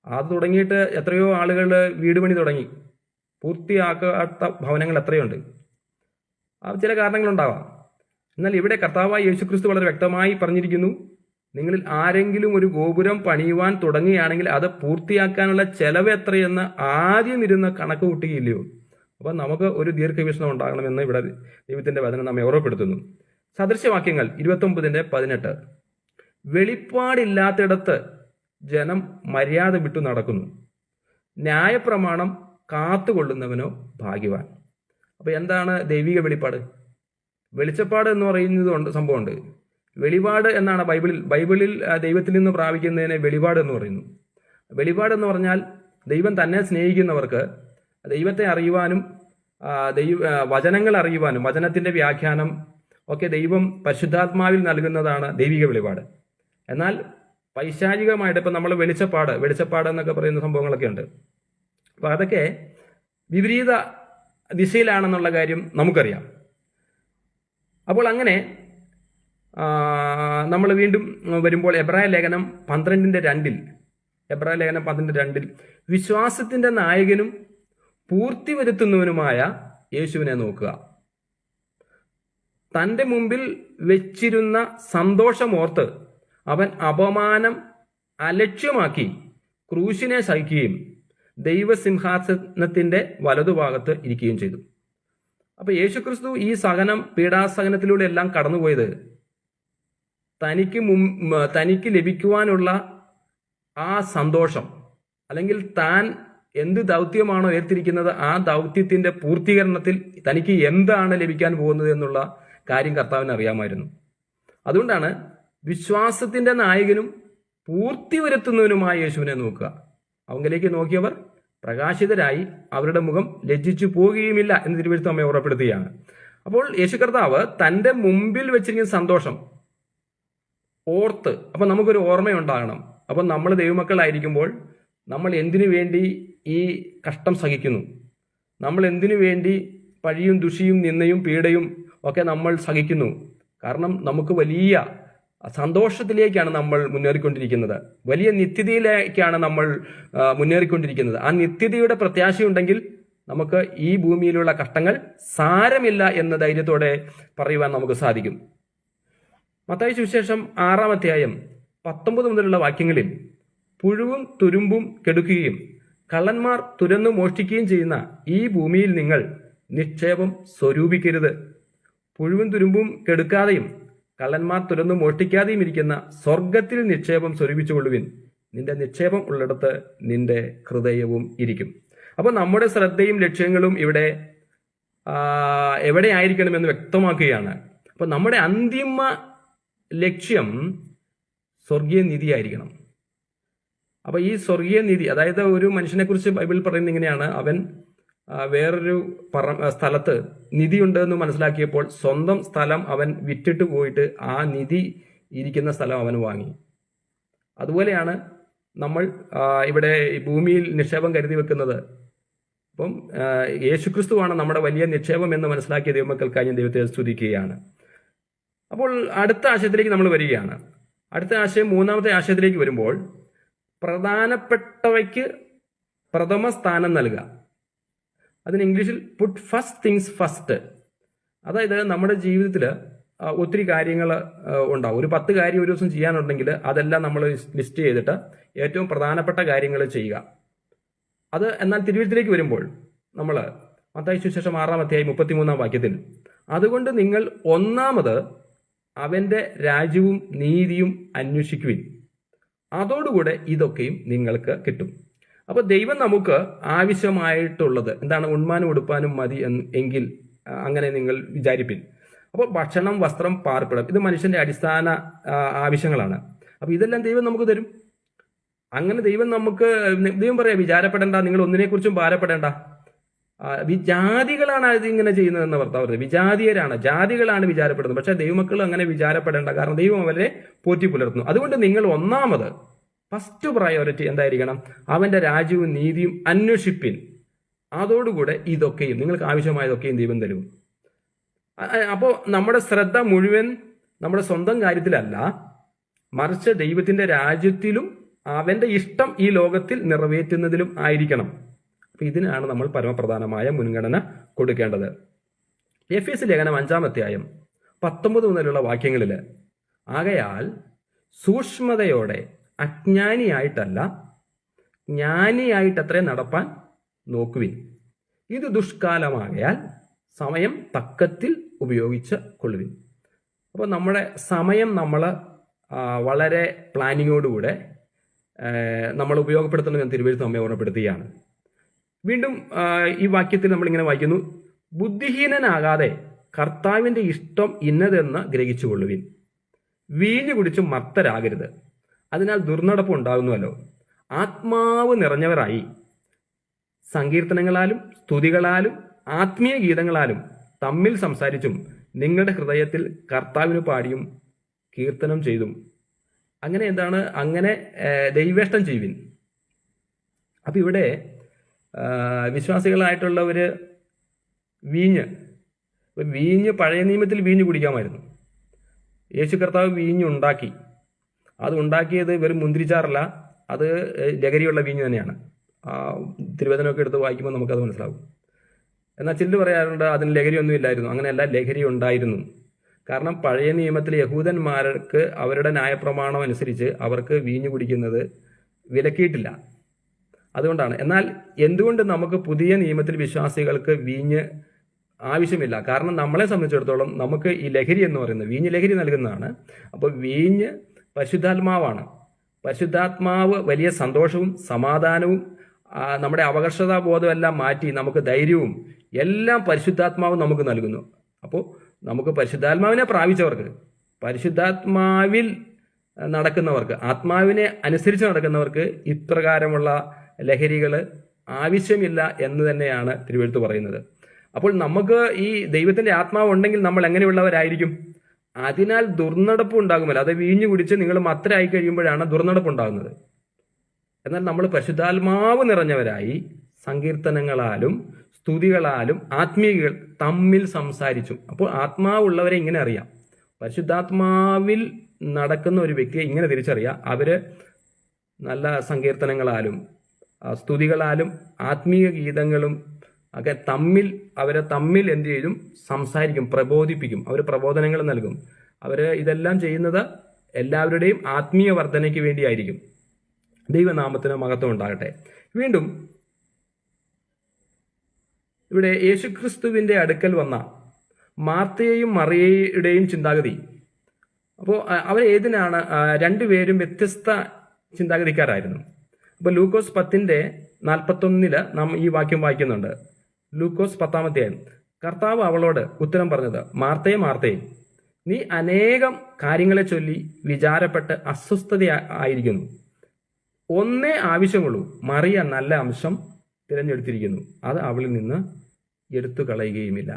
അത് തുടങ്ങിയിട്ട് എത്രയോ ആളുകൾ വീട് പണി തുടങ്ങി, പൂർത്തിയാക്കാത്ത ഭവനങ്ങൾ എത്രയുണ്ട്. ചില കാരണങ്ങളുണ്ടാവാം. എന്നാൽ ഇവിടെ കർത്താവായ യേശുക്രിസ്തു വളരെ വ്യക്തമായി പറഞ്ഞിരിക്കുന്നു, നിങ്ങളിൽ ആരെങ്കിലും ഒരു ഗോപുരം പണിയുവാൻ തുടങ്ങുകയാണെങ്കിൽ അത് പൂർത്തിയാക്കാനുള്ള ചെലവ് എത്രയെന്ന് ആദ്യം ഇരുന്ന് കണക്ക് കൂട്ടുകയില്ലയോ? അപ്പം നമുക്ക് ഒരു ദീർഘവീക്ഷണം ഉണ്ടാകണമെന്ന് ഇവിടെ ദൈവത്തിൻ്റെ വചനം നമ്മെ ഓർമ്മപ്പെടുത്തുന്നു. സദൃശവാക്യങ്ങൾ 29:18 വെളിപ്പാടില്ലാത്തിടത്ത് ജനം മര്യാദ വിട്ടു നടക്കുന്നു, ന്യായപ്രമാണം കാത്തുകൊള്ളുന്നവനോ ഭാഗ്യവാൻ. അപ്പോൾ എന്താണ് ദൈവിക വെളിപ്പാട്? വെളിച്ചപ്പാട് എന്ന് പറയുന്നത് സംഭവമുണ്ട്. വെളിപാട് എന്നാണ് ബൈബിളിൽ ദൈവത്തിൽ നിന്ന് പ്രാപിക്കുന്നതിനെ വെളിപാട് എന്ന് പറയുന്നു. വെളിപാട് എന്ന് പറഞ്ഞാൽ ദൈവം തന്നെ സ്നേഹിക്കുന്നവർക്ക് ദൈവത്തെ അറിയുവാനും വചനങ്ങൾ അറിയുവാനും വചനത്തിൻ്റെ വ്യാഖ്യാനം ഒക്കെ ദൈവം പരിശുദ്ധാത്മാവിൽ നൽകുന്നതാണ് ദൈവിക വെളിപാട്. എന്നാൽ പൈശാചികമായിട്ട് ഇപ്പം നമ്മൾ വെളിച്ചപ്പാട് എന്നൊക്കെ പറയുന്ന സംഭവങ്ങളൊക്കെ ഉണ്ട്. അപ്പോൾ അതൊക്കെ വിപരീത ദിശയിലാണെന്നുള്ള കാര്യം നമുക്കറിയാം. അപ്പോൾ അങ്ങനെ നമ്മൾ വീണ്ടും വരുമ്പോൾ എബ്രായ ലേഖനം 12:2 വിശ്വാസത്തിൻ്റെ നായകനും പൂർത്തി വരുത്തുന്നവനുമായ യേശുവിനെ നോക്കുക. തൻ്റെ മുമ്പിൽ വെച്ചിരുന്ന സന്തോഷമോർത്ത് അവൻ അപമാനം അലക്ഷ്യമാക്കി ക്രൂശിനെ സഹിക്കുകയും ദൈവസിംഹാസനത്തിന്റെ വലതുഭാഗത്ത് ഇരിക്കുകയും ചെയ്തു. അപ്പൊ യേശുക്രിസ്തു ഈ പീഡാസഹനത്തിലൂടെ എല്ലാം കടന്നുപോയത് തനിക്ക് ലഭിക്കുവാനുള്ള ആ സന്തോഷം, അല്ലെങ്കിൽ താൻ എന്ത് ദൗത്യമാണോ ഏർത്തിരിക്കുന്നത് ആ ദൗത്യത്തിന്റെ പൂർത്തീകരണത്തിൽ തനിക്ക് എന്താണ് ലഭിക്കാൻ പോകുന്നത് എന്നുള്ള കാര്യം കർത്താവിന് അറിയാമായിരുന്നു. അതുകൊണ്ടാണ് വിശ്വാസത്തിന്റെ നായകനും പൂർത്തി വരുത്തുന്നവനുമായ യേശുവിനെ നോക്കുക. അവങ്കിലേക്ക് നോക്കിയവർ പ്രകാശിതരായി അവരുടെ മുഖം ലജ്ജിച്ചു പോകുകയുമില്ല എന്ന് തിരുവെഴുത്ത് നമ്മെ ഓർമ്മപ്പെടുത്തുകയാണ്. അപ്പോൾ യേശു കർത്താവ് തന്റെ മുമ്പിൽ വെച്ചിരിക്കുന്ന സന്തോഷം ഓർത്ത്, അപ്പൊ നമുക്കൊരു ഓർമ്മയുണ്ടാകണം. അപ്പൊ നമ്മൾ ദൈവമക്കളായിരിക്കുമ്പോൾ നമ്മൾ എന്തിനു വേണ്ടി ഈ കഷ്ടം സഹിക്കുന്നു, നമ്മൾ എന്തിനു വേണ്ടി പഴിയും ദുഷിയും നിന്നയും പീഡയും ഒക്കെ നമ്മൾ സഹിക്കുന്നു. കാരണം നമുക്ക് വലിയ സന്തോഷത്തിലേക്കാണ് നമ്മൾ മുന്നേറിക്കൊണ്ടിരിക്കുന്നത്, വലിയ നിത്യതയിലേക്കാണ് നമ്മൾ മുന്നേറിക്കൊണ്ടിരിക്കുന്നത്. ആ നിത്യതയുടെ പ്രത്യാശയുണ്ടെങ്കിൽ നമുക്ക് ഈ ഭൂമിയിലുള്ള കഷ്ടങ്ങൾ സാരമില്ല എന്ന ധൈര്യത്തോടെ പറയുവാൻ നമുക്ക് സാധിക്കും. മത്തായി സുവിശേഷം 6-ാം അധ്യായം 19 മുതലുള്ള വാക്യങ്ങളിൽ പുഴുവും തുരുമ്പും കെടുക്കുകയും കള്ളന്മാർ തുരന്നു മോഷ്ടിക്കുകയും ചെയ്യുന്ന ഈ ഭൂമിയിൽ നിങ്ങൾ നിക്ഷേപം സ്വരൂപിക്കരുത്. പുഴുവും തുരുമ്പും കെടുക്കാതെയും കള്ളന്മാർ തുരന്നു മോഷ്ടിക്കാതെയും ഇരിക്കുന്ന സ്വർഗത്തിൽ നിക്ഷേപം സ്വരൂപിച്ചുകൊള്ളുവിൻ. നിന്റെ നിക്ഷേപം ഉള്ളിടത്ത് നിന്റെ ഹൃദയവും ഇരിക്കും. അപ്പൊ നമ്മുടെ ശ്രദ്ധയും ലക്ഷ്യങ്ങളും ഇവിടെ എവിടെ ആയിരിക്കണമെന്ന് വ്യക്തമാക്കുകയാണ്. അപ്പൊ നമ്മുടെ അന്തിമ ലക്ഷ്യം സ്വർഗീയ നിധിയായിരിക്കണം. അപ്പൊ ഈ സ്വർഗീയ നിധി, അതായത് ഒരു മനുഷ്യനെ കുറിച്ച് ബൈബിൾ പറയുന്നത് ഇങ്ങനെയാണ്: അവൻ വേറൊരു സ്ഥലത്ത് നിധിയുണ്ട് എന്ന് മനസ്സിലാക്കിയപ്പോൾ സ്വന്തം സ്ഥലം അവൻ വിറ്റിട്ട് പോയിട്ട് ആ നിധി ഇരിക്കുന്ന സ്ഥലം അവൻ വാങ്ങി. അതുപോലെയാണ് നമ്മൾ ഇവിടെ ഭൂമിയിൽ നിക്ഷേപം കരുതി വെക്കുന്നത്. അപ്പം യേശുക്രിസ്തുവാണ് നമ്മുടെ വലിയ നിക്ഷേപം എന്ന് മനസ്സിലാക്കിയ ദൈവമക്കൾക്കായി ഞാൻ ദൈവത്തെ സ്തുതിക്കുകയാണ്. അപ്പോൾ അടുത്ത ആശയത്തിലേക്ക് നമ്മൾ വരികയാണ്. അടുത്ത ആശയം, 3-ാമത്തെ ആശയത്തിലേക്ക് വരുമ്പോൾ, പ്രധാനപ്പെട്ടവയ്ക്ക് പ്രഥമ സ്ഥാനം നൽകുക. അതിന് ഇംഗ്ലീഷിൽ പുട്ട് ഫസ്റ്റ് തിങ്സ് ഫസ്റ്റ്. അതായത് നമ്മുടെ ജീവിതത്തിൽ ഒത്തിരി കാര്യങ്ങൾ ഉണ്ടാവും. ഒരു 10 കാര്യം ഒരു ദിവസം ചെയ്യാനുണ്ടെങ്കിൽ അതെല്ലാം നമ്മൾ ലിസ്റ്റ് ചെയ്തിട്ട് ഏറ്റവും പ്രധാനപ്പെട്ട കാര്യങ്ങൾ ചെയ്യുക. അത് എന്നാൽ തിരുവഴുത്തിലേക്ക് വരുമ്പോൾ നമ്മൾ മത്തായി സുവിശേഷം 6-ാം അധ്യായം 33-ാം വാക്യത്തിൽ, അതുകൊണ്ട് നിങ്ങൾ ഒന്നാമത് അവന്റെ രാജ്യവും നീതിയും അന്വേഷിക്കുവിൻ, അതോടുകൂടെ ഇതൊക്കെയും നിങ്ങൾക്ക് കിട്ടും. അപ്പൊ ദൈവം നമുക്ക് ആവശ്യമായിട്ടുള്ളത് എന്താണ്? ഉണ്മാനും ഉടുപ്പാനും മതി എങ്കിൽ അങ്ങനെ നിങ്ങൾ വിചാരിപ്പിൻ. അപ്പോൾ ഭക്ഷണം, വസ്ത്രം, പാർപ്പിടം, ഇത് മനുഷ്യന്റെ അടിസ്ഥാന ആവശ്യങ്ങളാണ്. അപ്പൊ ഇതെല്ലാം ദൈവം നമുക്ക് തരും. അങ്ങനെ ദൈവം പറയാം, വിചാരപ്പെടേണ്ട, നിങ്ങൾ ഒന്നിനെക്കുറിച്ചും ഭാരപ്പെടേണ്ട. ജാതികളാണ് ഇതിങ്ങനെ ചെയ്യുന്നതെന്ന് ഭർത്താവ് പറയുന്നത്. വിജാതീയരാണ്, ജാതികളാണ് വിചാരപ്പെടുന്നത്. പക്ഷെ ദൈവമക്കൾ അങ്ങനെ വിചാരപ്പെടേണ്ട, കാരണം ദൈവം അവരെ പോറ്റി പുലർത്തുന്നു. അതുകൊണ്ട് നിങ്ങൾ ഒന്നാമത് ഫസ്റ്റ് പ്രയോറിറ്റി എന്തായിരിക്കണം? അവന്റെ രാജ്യവും നീതിയും അന്വേഷിപ്പിൻ, അതോടുകൂടെ ഇതൊക്കെയും നിങ്ങൾക്ക് ആവശ്യമായതൊക്കെയും ദൈവം തരും. അപ്പോൾ നമ്മുടെ ശ്രദ്ധ മുഴുവൻ നമ്മുടെ സ്വന്തം കാര്യത്തിലല്ല, മറിച്ച് ദൈവത്തിന്റെ രാജ്യത്തിലും അവന്റെ ഇഷ്ടം ഈ ലോകത്തിൽ നിറവേറ്റുന്നതിലും ആയിരിക്കണം. അപ്പൊ ഇതിനാണ് നമ്മൾ പരമപ്രധാനമായ മുൻഗണന കൊടുക്കേണ്ടത്. എഫേസ്യ ലേഖനം 5-ാം അധ്യായം 19 മുതലുള്ള വാക്യങ്ങളിൽ, ആകയാൽ സൂക്ഷ്മതയോടെ അജ്ഞാനിയായിട്ടല്ല ജ്ഞാനിയായിട്ടത്രേ നടപ്പാൻ നോക്കുവിൻ, ഇത് ദുഷ്കാലമാകയാൽ സമയം തക്കത്തിൽ ഉപയോഗിച്ച് കൊള്ളുവിൻ. അപ്പോൾ നമ്മുടെ സമയം നമ്മൾ വളരെ പ്ലാനിങ്ങോടുകൂടെ നമ്മൾ ഉപയോഗപ്പെടുത്തണമെന്ന് തിരുവെഴുത്ത് നമ്മെ ഓർമ്മപ്പെടുത്തുകയാണ്. വീണ്ടും ഈ വാക്യത്തിൽ നമ്മളിങ്ങനെ വായിക്കുന്നു, ബുദ്ധിഹീനനാകാതെ കർത്താവിന്റെ ഇഷ്ടം ഇന്നതെന്ന് ഗ്രഹിച്ചു കൊള്ളുവിൻ, വീഞ്ഞു കുടിച്ച് മർത്തരാകരുത്, അതിനാൽ ദുർനടപ്പ് ഉണ്ടാകുന്നുവല്ലോ. ആത്മാവ് നിറഞ്ഞവരായി സങ്കീർത്തനങ്ങളാലും സ്തുതികളാലും ആത്മീയ ഗീതങ്ങളാലും തമ്മിൽ സംസാരിച്ചും നിങ്ങളുടെ ഹൃദയത്തിൽ കർത്താവിന് പാടിയും കീർത്തനം ചെയ്തും. അങ്ങനെ എന്താണ്? അങ്ങനെ ദൈവേഷ്ടം ചെയ്യുവിൻ. അപ്പൊ ഇവിടെ വിശ്വാസികളായിട്ടുള്ളവര് വീഞ്ഞ് പഴയ നിയമത്തിൽ വീഞ്ഞ് കുടിക്കാമായിരുന്നു. യേശു കർത്താവ് വീഞ്ഞുണ്ടാക്കി. അത് ഉണ്ടാക്കിയത് വെറും മുന്തിരിച്ചാറല്ല, അത് ലഹരിയുള്ള വീഞ്ഞ് തന്നെയാണ്. തിരുവചനമൊക്കെ എടുത്ത് വായിക്കുമ്പോൾ നമുക്കത് മനസ്സിലാവും. എന്നാൽ ചിലർ പറയാറുണ്ട് അതിന് ലഹരിയൊന്നും ഇല്ലായിരുന്നു. അങ്ങനെയല്ല, ലഹരി ഉണ്ടായിരുന്നു. കാരണം പഴയ നിയമത്തിലെ യഹൂദന്മാർക്ക് അവരുടെ ന്യായപ്രമാണം അനുസരിച്ച് അവർക്ക് വീഞ്ഞു കുടിക്കുന്നത് വിലക്കിയിട്ടില്ല. അതുകൊണ്ടാണ്. എന്നാൽ എന്തുകൊണ്ട് നമുക്ക് പുതിയ നിയമത്തിൽ വിശ്വാസികൾക്ക് വീഞ്ഞ് ആവശ്യമില്ല? കാരണം നമ്മളെ സംബന്ധിച്ചിടത്തോളം നമുക്ക് ഈ ലഹരി എന്ന് പറയുന്നത് വീഞ്ഞ് ലഹരി നൽകുന്നതാണ്. അപ്പോൾ വീഞ്ഞ് പരിശുദ്ധാത്മാവാണ്. പരിശുദ്ധാത്മാവ് വലിയ സന്തോഷവും സമാധാനവും നമ്മുടെ അപകർഷതാബോധമെല്ലാം മാറ്റി നമുക്ക് ധൈര്യവും എല്ലാം പരിശുദ്ധാത്മാവ് നമുക്ക് നൽകുന്നു. അപ്പോൾ നമുക്ക് പരിശുദ്ധാത്മാവിനെ പ്രാപിച്ചവർക്ക്, പരിശുദ്ധാത്മാവിൽ നടക്കുന്നവർക്ക്, ആത്മാവിനെ അനുസരിച്ച് നടക്കുന്നവർക്ക് ഇപ്രകാരമുള്ള ലഹരികൾ ആവശ്യമില്ല എന്ന് തന്നെയാണ് തിരുവെഴുത്ത് പറയുന്നത്. അപ്പോൾ നമുക്ക് ഈ ദൈവത്തിന്റെ ആത്മാവ് ഉണ്ടെങ്കിൽ നമ്മൾ എങ്ങനെയുള്ളവരായിരിക്കും? അതിനാൽ ദുർനടപ്പ് ഉണ്ടാകുമല്ലോ. അത് വീഞ്ഞു കുടിച്ച് നിങ്ങൾ മത്തരായി കഴിയുമ്പോഴാണ് ദുർനടപ്പ് ഉണ്ടാകുന്നത്. എന്നാൽ നമ്മൾ പരിശുദ്ധാത്മാവ് നിറഞ്ഞവരായി സങ്കീർത്തനങ്ങളാലും സ്തുതികളാലും ആത്മീയകൾ തമ്മിൽ സംസാരിച്ചു. അപ്പോൾ ആത്മാവുള്ളവരെ ഇങ്ങനെ അറിയാം. പരിശുദ്ധാത്മാവിൽ നടക്കുന്ന ഒരു വ്യക്തിയെ ഇങ്ങനെ തിരിച്ചറിയാം. അവര് നല്ല സങ്കീർത്തനങ്ങളാലും സ്തുതികളാലും ആത്മീയ ഗീതങ്ങളും ഒക്കെ അവരെ തമ്മിൽ എന്ത് ചെയ്യും? സംസാരിക്കും, പ്രബോധിപ്പിക്കും. അവർ പ്രബോധനങ്ങൾ നൽകും. ഇതെല്ലാം ചെയ്യുന്നത് എല്ലാവരുടെയും ആത്മീയ വർധനയ്ക്ക് വേണ്ടിയായിരിക്കും. ദൈവനാമത്തിന് മഹത്വം ഉണ്ടാകട്ടെ. വീണ്ടും ഇവിടെ യേശുക്രിസ്തുവിന്റെ അടുക്കൽ വന്ന മാർത്തയെയും മറിയയുടെയും ചിന്താഗതി. അപ്പോൾ അവരേതിനാണ്? രണ്ടുപേരും വ്യത്യസ്ത ചിന്താഗതിക്കാരായിരുന്നു. അപ്പോൾ ലൂക്കോസ് 10:41 നാം ഈ വാക്യം വായിക്കുന്നുണ്ട്. ലൂക്കോസ് 10 കർത്താവ് അവളോട് ഉത്തരം പറഞ്ഞത്, മാർത്തയെ മാർത്തയെ, നീ അനേകം കാര്യങ്ങളെ ചൊല്ലി വിചാരപ്പെട്ട് അസ്വസ്ഥത ആയിരിക്കുന്നു. ഒന്നേ ആവശ്യമുള്ളൂ. മറിയ നല്ല അംശം തിരഞ്ഞെടുത്തിരിക്കുന്നു, അത് അവളിൽ നിന്ന് എടുത്തു കളയുകയുമില്ല.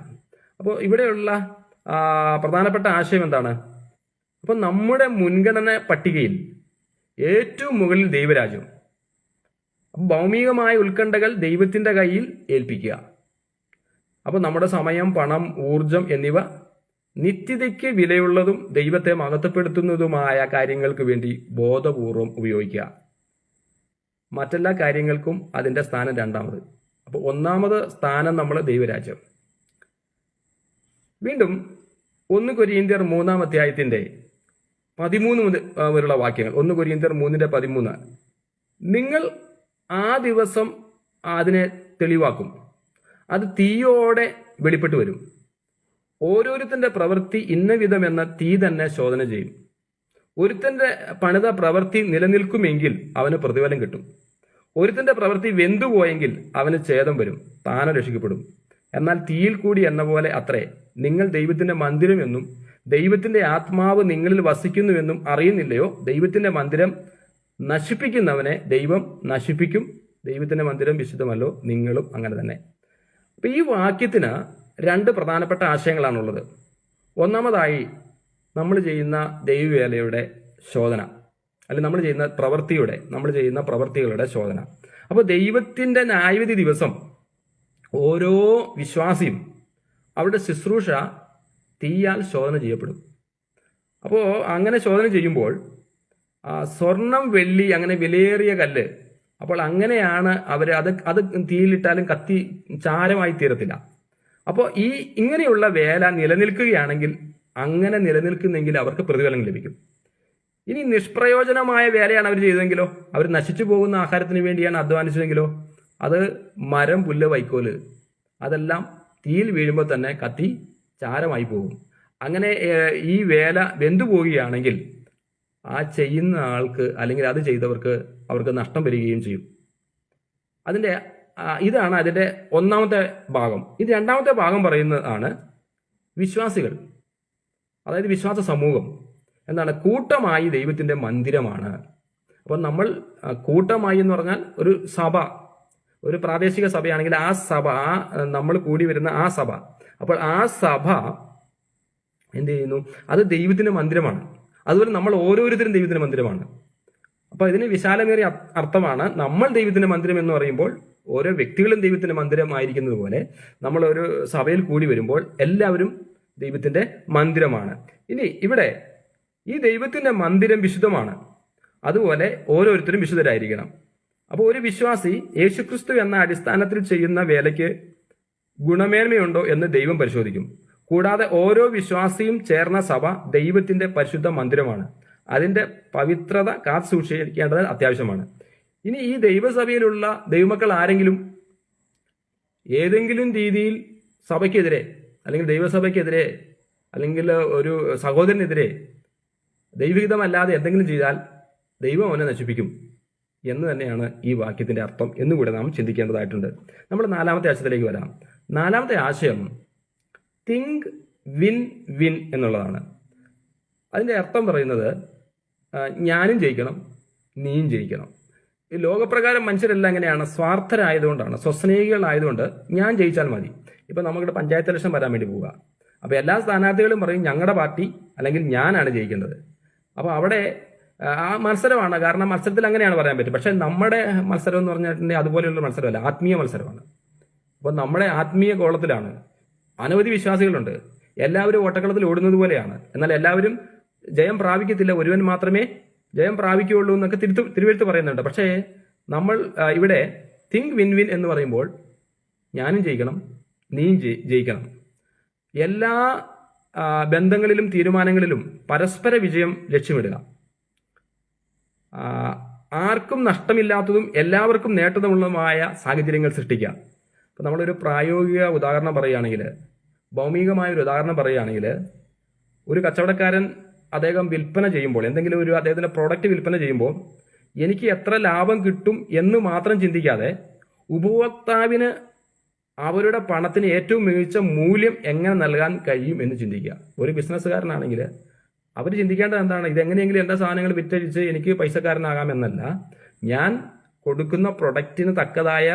അപ്പോൾ ഇവിടെയുള്ള പ്രധാനപ്പെട്ട ആശയം എന്താണ്? അപ്പോൾ നമ്മുടെ മുൻഗണന പട്ടികയിൽ ഏറ്റവും മുകളിൽ ദൈവരാജ്യം. ഭൗമികമായ ഉത്കണ്ഠകൾ ദൈവത്തിന്റെ കയ്യിൽ ഏൽപ്പിക്കുക. അപ്പോൾ നമ്മുടെ സമയം, പണം, ഊർജം എന്നിവ നിത്യതയ്ക്ക് വിലയുള്ളതും ദൈവത്തെ മഹത്വപ്പെടുത്തുന്നതുമായ കാര്യങ്ങൾക്ക് വേണ്ടി ബോധപൂർവം ഉപയോഗിക്കുക. മറ്റെല്ലാ കാര്യങ്ങൾക്കും അതിന്റെ സ്ഥാനം രണ്ടാമത്. അപ്പോൾ ഒന്നാമത് സ്ഥാനം നമ്മൾ ദൈവരാജ്യം. വീണ്ടും 1 കൊരിന്ത്യർ 3 മുതലുള്ള വാക്യങ്ങൾ. 1 കൊരിന്ത്യർ 3:13 നിങ്ങൾ ആ ദിവസം അതിനെ തെളിവാക്കും, അത് തീയോടെ വെളിപ്പെട്ടു വരും. ഓരോരുത്തന്റെ പ്രവൃത്തി ഇന്ന വിധമെന്ന തീ തന്നെ ശോധന ചെയ്യും. ഒരുത്തന്റെ പണിത പ്രവൃത്തി നിലനിൽക്കുമെങ്കിൽ അവന് പ്രതിഫലം കിട്ടും. ഒരുത്തന്റെ പ്രവൃത്തി വെന്തുപോയെങ്കിൽ അവന് ഛേദം വരും, താനും രക്ഷിക്കപ്പെടും. എന്നാൽ തീയിൽ കൂടി എന്ന പോലെ അത്രേ നിങ്ങൾ ദൈവത്തിന്റെ മന്ദിരമെന്നും ദൈവത്തിന്റെ ആത്മാവ് നിങ്ങളിൽ വസിക്കുന്നുവെന്നും അറിയുന്നില്ലയോ? ദൈവത്തിന്റെ മന്ദിരം നശിപ്പിക്കുന്നവനെ ദൈവം നശിപ്പിക്കും. ദൈവത്തിന്റെ മന്ദിരം വിശുദ്ധമല്ലോ, നിങ്ങളും അങ്ങനെ തന്നെ. അപ്പൊ ഈ വാക്യത്തിന് 2 പ്രധാനപ്പെട്ട ആശയങ്ങളാണുള്ളത്. ഒന്നാമതായി നമ്മൾ ചെയ്യുന്ന ദൈവവേലയുടെ ശോധന, അല്ലെങ്കിൽ നമ്മൾ ചെയ്യുന്ന പ്രവൃത്തികളുടെ ശോധന. അപ്പോൾ ദൈവത്തിന്റെ ന്യായവിധി ദിവസം ഓരോ വിശ്വാസിയും അവരുടെ ശുശ്രൂഷ തീയാൽ ശോധന ചെയ്യപ്പെടും. അപ്പോൾ അങ്ങനെ ശോധന ചെയ്യുമ്പോൾ സ്വർണം, വെള്ളി, അങ്ങനെ വിലയേറിയ കല്ല്, അപ്പോൾ അങ്ങനെയാണ് അത് തീയിലിട്ടാലും കത്തി ചാരമായി തീരത്തില്ല. അപ്പോൾ ഇങ്ങനെയുള്ള വേല നിലനിൽക്കുകയാണെങ്കിൽ, അങ്ങനെ നിലനിൽക്കുന്നെങ്കിൽ അവർക്ക് പ്രതിഫലം ലഭിക്കും. ഇനി നിഷ്പ്രയോജനമായ വേലയാണ് അവർ ചെയ്തതെങ്കിലോ, അവർ നശിച്ചു പോകുന്ന ആഹാരത്തിന് വേണ്ടിയാണ് അധ്വാനിച്ചതെങ്കിലോ, അത് മരം, പുല്ല്, വൈക്കോല് അതെല്ലാം തീയിൽ വീഴുമ്പോൾ തന്നെ കത്തി ചാരമായി പോകും. അങ്ങനെ ഈ വേല വെന്തുപോവുകയാണെങ്കിൽ ആ ചെയ്യുന്ന ആൾക്ക്, അല്ലെങ്കിൽ അത് ചെയ്തവർക്ക്, അവർക്ക് നഷ്ടം വരികയും ചെയ്യും. ഇതാണ് അതിൻ്റെ ഒന്നാമത്തെ ഭാഗം. ഇത് രണ്ടാമത്തെ ഭാഗം പറയുന്നതാണ് വിശ്വാസികൾ, അതായത് വിശ്വാസ സമൂഹം എന്താണ്? കൂട്ടമായി ദൈവത്തിന്റെ മന്ദിരമാണ്. അപ്പം നമ്മൾ കൂട്ടമായി എന്ന് പറഞ്ഞാൽ ഒരു സഭ, ഒരു പ്രാദേശിക സഭയാണെങ്കിൽ ആ സഭ, നമ്മൾ കൂടി വരുന്ന ആ സഭ, അപ്പോൾ ആ സഭ എന്ത് ചെയ്യുന്നു? അത് ദൈവത്തിന്റെ മന്ദിരമാണ്. അതുപോലെ നമ്മൾ ഓരോരുത്തരും ദൈവത്തിന്റെ മന്ദിരമാണ്. അപ്പോൾ ഇതിന് വിശാലമേറിയ അർത്ഥമാണ്. നമ്മൾ ദൈവത്തിന്റെ മന്ദിരം എന്ന് പറയുമ്പോൾ ഓരോ വ്യക്തികളും ദൈവത്തിന്റെ മന്ദിരമായിരിക്കുന്നത് പോലെ നമ്മൾ ഒരു സഭയിൽ കൂടി വരുമ്പോൾ എല്ലാവരും ദൈവത്തിന്റെ മന്ദിരമാണ്. ഇനി ഇവിടെ ഈ ദൈവത്തിന്റെ മന്ദിരം വിശുദ്ധമാണ്, അതുപോലെ ഓരോരുത്തരും വിശുദ്ധരായിരിക്കണം. അപ്പോൾ ഒരു വിശ്വാസി യേശുക്രിസ്തു എന്ന അടിസ്ഥാനത്തിൽ ചെയ്യുന്ന വേലയ്ക്ക് ഗുണമേന്മയുണ്ടോ എന്ന് ദൈവം പരിശോധിക്കും. കൂടാതെ ഓരോ വിശ്വാസിയും ചേർന്ന സഭ ദൈവത്തിന്റെ പരിശുദ്ധ മന്ദിരമാണ്. അതിന്റെ പവിത്രത കാത്തു സൂക്ഷിക്കേണ്ടത് അത്യാവശ്യമാണ്. ഇനി ഈ ദൈവസഭയിലുള്ള ദൈവമക്കൾ ആരെങ്കിലും ഏതെങ്കിലും രീതിയിൽ സഭയ്ക്കെതിരെ അല്ലെങ്കിൽ ദൈവസഭയ്ക്കെതിരെ അല്ലെങ്കിൽ ഒരു സഹോദരനെതിരെ ദൈവഹിതമല്ലാതെ എന്തെങ്കിലും ചെയ്താൽ ദൈവം അവനെ നശിപ്പിക്കും എന്ന് തന്നെയാണ് ഈ വാക്യത്തിന്റെ അർത്ഥം എന്നുകൂടെ നാം ചിന്തിക്കേണ്ടതായിട്ടുണ്ട്. നമ്മൾ 4-ാമത്തെ ആശയത്തിലേക്ക് വരാം. 4-ാമത്തെ ആശയം തിങ്ക് വിൻ വിൻ എന്നുള്ളതാണ്. അതിൻ്റെ അർത്ഥം പറയുന്നത് ഞാനും ജയിക്കണം, നീയും ജയിക്കണം. ഈ ലോകപ്രകാരം മനുഷ്യരെല്ലാം എങ്ങനെയാണ്? സ്വാർത്ഥരായതുകൊണ്ടാണ്, സ്വസ്നേഹികളായതുകൊണ്ട് ഞാൻ ജയിച്ചാൽ മതി. ഇപ്പം നമുക്കിവിടെ പഞ്ചായത്ത് ഇലക്ഷൻ വരാൻ വേണ്ടി പോവുക. അപ്പോൾ എല്ലാ സ്ഥാനാർത്ഥികളും പറയും ഞങ്ങളുടെ പാർട്ടി അല്ലെങ്കിൽ ഞാനാണ് ജയിക്കേണ്ടത്. അപ്പോൾ അവിടെ ആ മത്സരമാണ്. കാരണം മത്സരത്തിൽ അങ്ങനെയാണ് പറയാൻ പറ്റും. പക്ഷേ നമ്മുടെ മത്സരം എന്ന് പറഞ്ഞിട്ടുണ്ടെങ്കിൽ അതുപോലെയുള്ള മത്സരമല്ല, ആത്മീയ മത്സരമാണ്. അപ്പോൾ നമ്മുടെ ആത്മീയ ഗോളത്തിലാണ് അനവധി വിശ്വാസികളുണ്ട്. എല്ലാവരും ഓട്ടക്കളത്തിൽ ഓടുന്നത് പോലെയാണ്. എന്നാൽ എല്ലാവരും ജയം പ്രാപിക്കത്തില്ല, ഒരുവൻ മാത്രമേ ജയം പ്രാപിക്കുകയുള്ളൂ എന്നൊക്കെ തിരുവെഴുത്ത് പറയുന്നുണ്ട്. പക്ഷേ നമ്മൾ ഇവിടെ തിങ്ക് വിൻ വിൻ എന്ന് പറയുമ്പോൾ ഞാനും ജയിക്കണം, നീയും ജയിക്കണം. എല്ലാ ബന്ധങ്ങളിലും തീരുമാനങ്ങളിലും പരസ്പര വിജയം ലക്ഷ്യമിടുക. ആർക്കും നഷ്ടമില്ലാത്തതും എല്ലാവർക്കും നേട്ടമുള്ളതുമായ സാഹചര്യങ്ങൾ സൃഷ്ടിക്കുക. അപ്പോൾ നമ്മളൊരു പ്രായോഗിക ഉദാഹരണം പറയുകയാണെങ്കിൽ, ഭൗമികമായ ഒരു ഉദാഹരണം പറയുകയാണെങ്കിൽ, ഒരു കച്ചവടക്കാരൻ അദ്ദേഹം വിൽപ്പന ചെയ്യുമ്പോൾ, എന്തെങ്കിലും ഒരു അദ്ദേഹത്തിൻ്റെ പ്രോഡക്റ്റ് വിൽപ്പന ചെയ്യുമ്പോൾ എനിക്ക് എത്ര ലാഭം കിട്ടും എന്ന് മാത്രം ചിന്തിക്കാതെ ഉപഭോക്താവിന് അവരുടെ പണത്തിന് ഏറ്റവും മികച്ച മൂല്യം എങ്ങനെ നൽകാൻ കഴിയും എന്ന് ചിന്തിക്കുക. ഒരു ബിസിനസ്സുകാരനാണെങ്കിൽ അവർ ചിന്തിക്കേണ്ടത് എന്താണ്? ഇതെങ്ങനെയെങ്കിലും എൻ്റെ സാധനങ്ങൾ വിറ്റഴിച്ച് എനിക്ക് പൈസക്കാരനാകാമെന്നല്ല, ഞാൻ കൊടുക്കുന്ന പ്രൊഡക്റ്റിന് തക്കതായ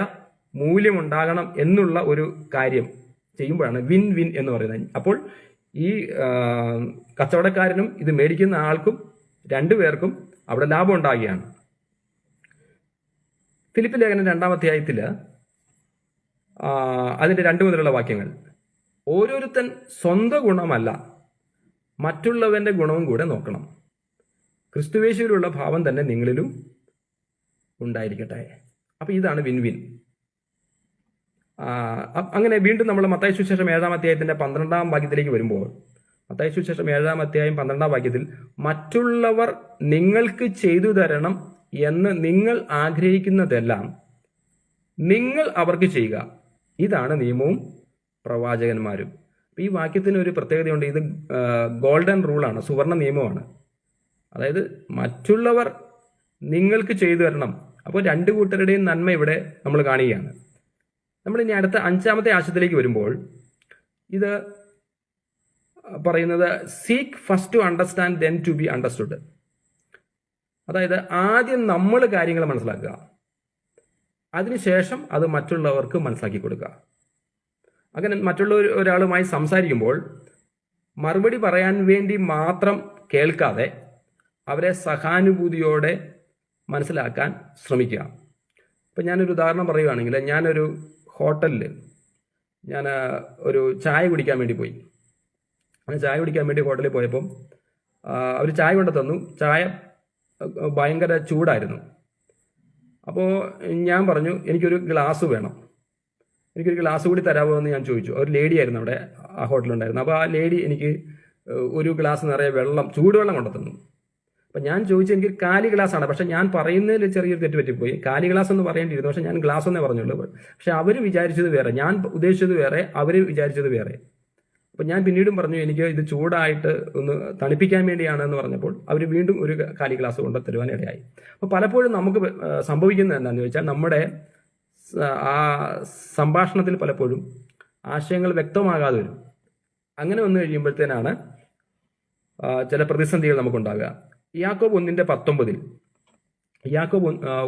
മൂല്യം ഉണ്ടാകണം എന്നുള്ള ഒരു കാര്യം ചെയ്യുമ്പോഴാണ് വിൻ വിൻ എന്ന് പറയുന്നത്. അപ്പോൾ ഈ കച്ചവടക്കാരനും ഇത് മേടിക്കുന്ന ആൾക്കും രണ്ടുപേർക്കും അവിടെ ലാഭം ഉണ്ടാകുകയാണ്. ഫിലിപ്പ് ലേഖനം 2-ാം അധ്യായത്തിൽ അതിൻ്റെ 2 മുതലുള്ള വാക്യങ്ങൾ, ഓരോരുത്തൻ സ്വന്തം ഗുണമല്ല മറ്റുള്ളവന്റെ ഗുണവും കൂടെ നോക്കണം, ക്രിസ്തുവേശുവിലുള്ള ഭാവം തന്നെ നിങ്ങളിലും ഉണ്ടായിരിക്കട്ടെ. അപ്പം ഇതാണ് വിൻ വിൻ. അങ്ങനെ വീണ്ടും നമ്മൾ മത്തായി സുവിശേഷം 7-ാം അധ്യായത്തിന്റെ 12-ാം വാക്യത്തിലേക്ക് വരുമ്പോൾ, മത്തായി സുവിശേഷം 7-ാം അധ്യായം 12-ാം വാക്യത്തിൽ മറ്റുള്ളവർ നിങ്ങൾക്ക് ചെയ്തു തരണം എന്ന് നിങ്ങൾ ആഗ്രഹിക്കുന്നതെല്ലാം നിങ്ങൾ അവർക്ക് ചെയ്യുക, ഇതാണ് നിയമവും പ്രവാചകന്മാരും. ഈ വാക്യത്തിന് ഒരു പ്രത്യേകതയുണ്ട്. ഇത് ഗോൾഡൻ റൂളാണ്, സുവർണ നിയമമാണ്. അതായത് മറ്റുള്ളവർ നിങ്ങൾക്ക് ചെയ്തു തരണം. അപ്പോൾ 2 കൂട്ടരുടെയും നന്മ ഇവിടെ നമ്മൾ കാണുകയാണ്. നമ്മൾ ഇനി അടുത്ത 5-ാമത്തെ ആശയത്തിലേക്ക് വരുമ്പോൾ ഇത് പറയുന്നത് seek first to understand then to be understood. അതായത് ആദ്യം നമ്മൾ കാര്യങ്ങൾ മനസ്സിലാക്കുക, അതിനുശേഷം അത് മറ്റുള്ളവർക്ക് മനസ്സിലാക്കി കൊടുക്കുക. അങ്ങനെ മറ്റുള്ള ഒരാളുമായി സംസാരിക്കുമ്പോൾ മറുപടി പറയാൻ വേണ്ടി മാത്രം കേൾക്കാതെ അവരെ സഹാനുഭൂതിയോടെ മനസ്സിലാക്കാൻ ശ്രമിക്കുക. ഇപ്പം ഞാനൊരു ഉദാഹരണം പറയുകയാണെങ്കിൽ, ഞാനൊരു ഹോട്ടലിൽ ഞാൻ ഒരു ചായ കുടിക്കാൻ വേണ്ടി പോയി. അങ്ങനെ ചായ കുടിക്കാൻ വേണ്ടി ഹോട്ടലിൽ പോയപ്പം അവർ ചായ കൊണ്ട് തന്നു. ചായ ഭയങ്കര ചൂടായിരുന്നു. അപ്പോൾ ഞാൻ പറഞ്ഞു എനിക്കൊരു ഗ്ലാസ് വേണം, എനിക്കൊരു ഗ്ലാസ് കൂടി തരാമോ എന്ന് ഞാൻ ചോദിച്ചു. ഒരു ലേഡി ആയിരുന്നു അവിടെ ആ ഹോട്ടലുണ്ടായിരുന്നു. അപ്പോൾ ആ ലേഡി എനിക്ക് ഒരു ഗ്ലാസ് നിറയെ വെള്ളം, ചൂടുവെള്ളം കൊണ്ടു തന്നു. അപ്പം ഞാൻ ചോദിച്ചു എനിക്ക് കാലി ഗ്ലാസ്സാണ്. പക്ഷെ ഞാൻ പറയുന്നതിൽ ചെറിയൊരു തെറ്റ് പറ്റിപ്പോയി. കാലി ഗ്ലാസ് എന്ന് പറയേണ്ടിയിരുന്നു, പക്ഷെ ഞാൻ ഗ്ലാസ് എന്നേ പറഞ്ഞുള്ളൂ. പക്ഷെ അവർ വിചാരിച്ചത് വേറെ, ഞാൻ ഉദ്ദേശിച്ചത് വേറെ, അവർ വിചാരിച്ചത് വേറെ. അപ്പം ഞാൻ പിന്നീടും പറഞ്ഞു എനിക്ക് ഇത് ചൂടായിട്ട് ഒന്ന് തണുപ്പിക്കാൻ വേണ്ടിയാണെന്ന് പറഞ്ഞപ്പോൾ അവർ വീണ്ടും ഒരു കാലി ഗ്ലാസ് കൊണ്ട് തരുവാനിടയായി. അപ്പോൾ പലപ്പോഴും നമുക്ക് സംഭവിക്കുന്നത് എന്താണെന്ന് ചോദിച്ചാൽ, നമ്മുടെ ആ സംഭാഷണത്തിൽ പലപ്പോഴും ആശയങ്ങൾ വ്യക്തമാകാതെ വരും. അങ്ങനെ വന്നു കഴിയുമ്പോഴത്തേനാണ് ചില പ്രതിസന്ധികൾ നമുക്കുണ്ടാകുക. യാക്കോബ്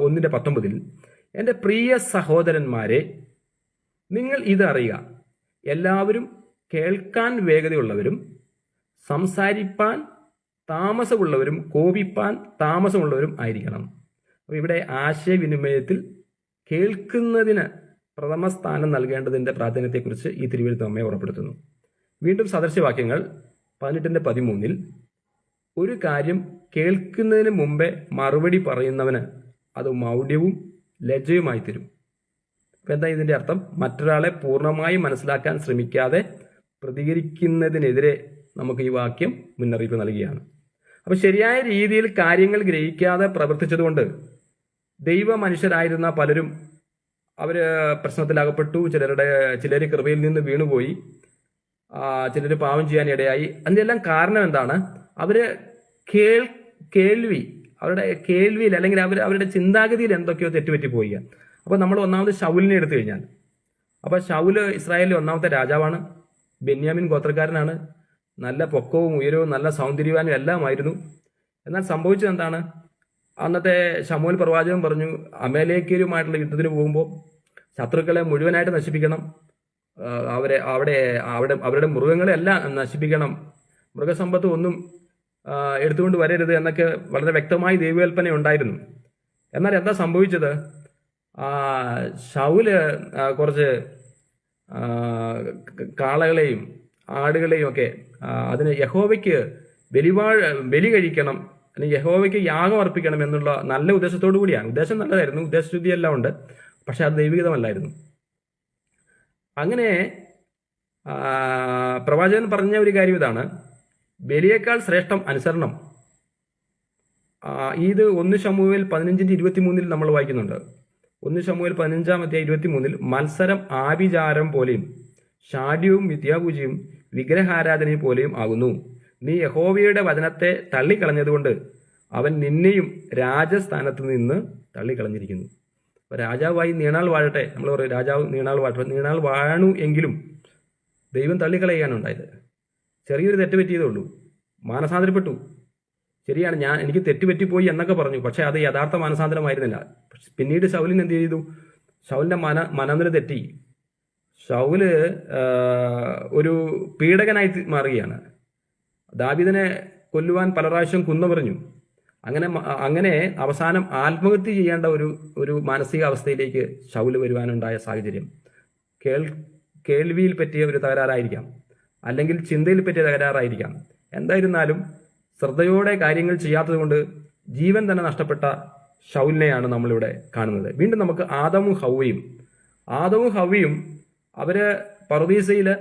1:19 എൻ്റെ പ്രിയ സഹോദരന്മാരെ, നിങ്ങൾ ഇതറിയുക, എല്ലാവരും കേൾക്കാൻ വേഗതയുള്ളവരും സംസാരിപ്പാൻ താമസമുള്ളവരും കോപിപ്പാൻ താമസമുള്ളവരും ആയിരിക്കണം. അപ്പോൾ ഇവിടെ ആശയവിനിമയത്തിൽ കേൾക്കുന്നതിന് പ്രഥമ സ്ഥാനം നൽകേണ്ടതിൻ്റെ പ്രാധാന്യത്തെക്കുറിച്ച് ഈ തിരുവെഴുത്ത് നമ്മെ ഓർമ്മപ്പെടുത്തുന്നു. വീണ്ടും സദൃശവാക്യങ്ങൾ 18:13 ഒരു കാര്യം കേൾക്കുന്നതിന് മുമ്പേ മറുപടി പറയുന്നവന് അത് മൗഢ്യവും ലജ്ജയുമായി തീരും. അപ്പം എന്താ ഇതിൻ്റെ അർത്ഥം? മറ്റൊരാളെ പൂർണ്ണമായി മനസ്സിലാക്കാൻ ശ്രമിക്കാതെ പ്രതികരിക്കുന്നതിനെതിരെ നമുക്ക് ഈ വാക്യം മുന്നറിയിപ്പ് നൽകുകയാണ്. അപ്പോൾ ശരിയായ രീതിയിൽ കാര്യങ്ങൾ ഗ്രഹിക്കാതെ പ്രവർത്തിച്ചതുകൊണ്ട് ദൈവ മനുഷ്യരായിരുന്ന പലരും അവർ പ്രശ്നത്തിലകപ്പെട്ടു. ചിലർ കൃപയിൽ നിന്ന് വീണുപോയി, ചിലർ പാവം ചെയ്യാൻ ഇടയായി. അതിനെല്ലാം കാരണം എന്താണ്? അവര് അവരുടെ കേൾവിയിൽ അല്ലെങ്കിൽ അവരുടെ ചിന്താഗതിയിൽ എന്തൊക്കെയോ തെറ്റുപറ്റിപ്പോയി. അപ്പോൾ നമ്മൾ ഒന്നാമത് ശൗലിനെ എടുത്തു കഴിഞ്ഞാൽ, അപ്പോൾ ശൗല് ഇസ്രായേലിലെ ഒന്നാമത്തെ രാജാവാണ്, ബെന്യാമിൻ ഗോത്രക്കാരനാണ്, നല്ല പൊക്കവും ഉയരവും നല്ല സൗന്ദര്യവാനും എല്ലാമായിരുന്നു. എന്നാൽ സംഭവിച്ചത് എന്താണ്? അന്നത്തെ ശമൂവേൽ പ്രവാചകൻ പറഞ്ഞു, അമലേക്യരുമായിട്ടുള്ള യുദ്ധത്തിന് പോകുമ്പോൾ ശത്രുക്കളെ മുഴുവനായിട്ട് നശിപ്പിക്കണം, അവരുടെ മൃഗങ്ങളെ എല്ലാം നശിപ്പിക്കണം, മൃഗസമ്പത്ത് ഒന്നും എടുത്തുകൊണ്ട് വരരുത് എന്നൊക്കെ വളരെ വ്യക്തമായി ദൈവകൽപ്പന ഉണ്ടായിരുന്നു. എന്നാൽ എന്താ സംഭവിച്ചത്? ശൗല് കുറച്ച് കാളകളെയും ആടുകളെയും ഒക്കെ അതിന് യഹോവയ്ക്ക് ബലി കഴിക്കണം, അല്ലെങ്കിൽ യഹോവയ്ക്ക് യാഗം അർപ്പിക്കണം എന്നുള്ള നല്ല ഉദ്ദേശത്തോടു കൂടിയാണ്. ഉദ്ദേശം നല്ലതായിരുന്നു, ഉദ്ദേശശുദ്ധിയെല്ലാം ഉണ്ട്, പക്ഷെ അത് ദൈവികതമല്ലായിരുന്നു. അങ്ങനെ പ്രവാചകൻ പറഞ്ഞ ഒരു കാര്യം ഇതാണ്: ബലിയേക്കാൾ ശ്രേഷ്ഠം അനുസരണം. ഇത് 1 ശമൂവേൽ 15:23 നമ്മൾ വായിക്കുന്നുണ്ട്. 1 ശമൂവേൽ 15:23 മത്സരം ആഭിചാരം പോലെയും ഷാഢ്യവും മിഥ്യാപൂജയും വിഗ്രഹാരാധനയും പോലെയും ആകുന്നു. നീ യഹോവയുടെ വചനത്തെ തള്ളിക്കളഞ്ഞതുകൊണ്ട് അവൻ നിന്നെയും രാജസ്ഥാനത്ത് നിന്ന് തള്ളിക്കളഞ്ഞിരിക്കുന്നു. അപ്പോൾ രാജാവായി നീണാൾ വാഴട്ടെ, നമ്മൾ പറയും രാജാവ് നീണാൾ വാഴണു എങ്കിലും ദൈവം തള്ളിക്കളയാണ് ഉണ്ടായത്. ചെറിയൊരു തെറ്റ് പറ്റിയതേ ഉള്ളൂ, മാനസാന്തരപ്പെട്ടു. ശരിയാണ്, എനിക്ക് തെറ്റുപറ്റിപ്പോയി എന്നൊക്കെ പറഞ്ഞു, പക്ഷെ അത് യഥാർത്ഥ മാനസാന്തരമായിരുന്നില്ല. പിന്നീട് ശൗലിന് എന്ത് ചെയ്തു? ശൗലിന്റെ മനനില തെറ്റി. ശൗല് ഒരു പീഡകനായി മാറുകയാണ്. ദാവീദിനെ കൊല്ലുവാൻ പല പ്രാവശ്യം പറഞ്ഞു. അങ്ങനെ അവസാനം ആത്മഹത്യ ചെയ്യേണ്ട ഒരു മാനസികാവസ്ഥയിലേക്ക് ശൗല് വരുവാനുണ്ടായ സാഹചര്യം കേൾവിയിൽ പറ്റിയ ഒരു തകരാറായിരിക്കാം, അല്ലെങ്കിൽ ചിന്തയിൽ പറ്റിയ തകരാറായിരിക്കാം. എന്തായിരുന്നാലും ശ്രദ്ധയോടെ കാര്യങ്ങൾ ചെയ്യാത്തത് കൊണ്ട് ജീവൻ തന്നെ നഷ്ടപ്പെട്ട ശൗലിനെയാണ് നമ്മളിവിടെ കാണുന്നത്. വീണ്ടും നമുക്ക് ആദമും ഹവ്വയും അവര് പറുദീസയില്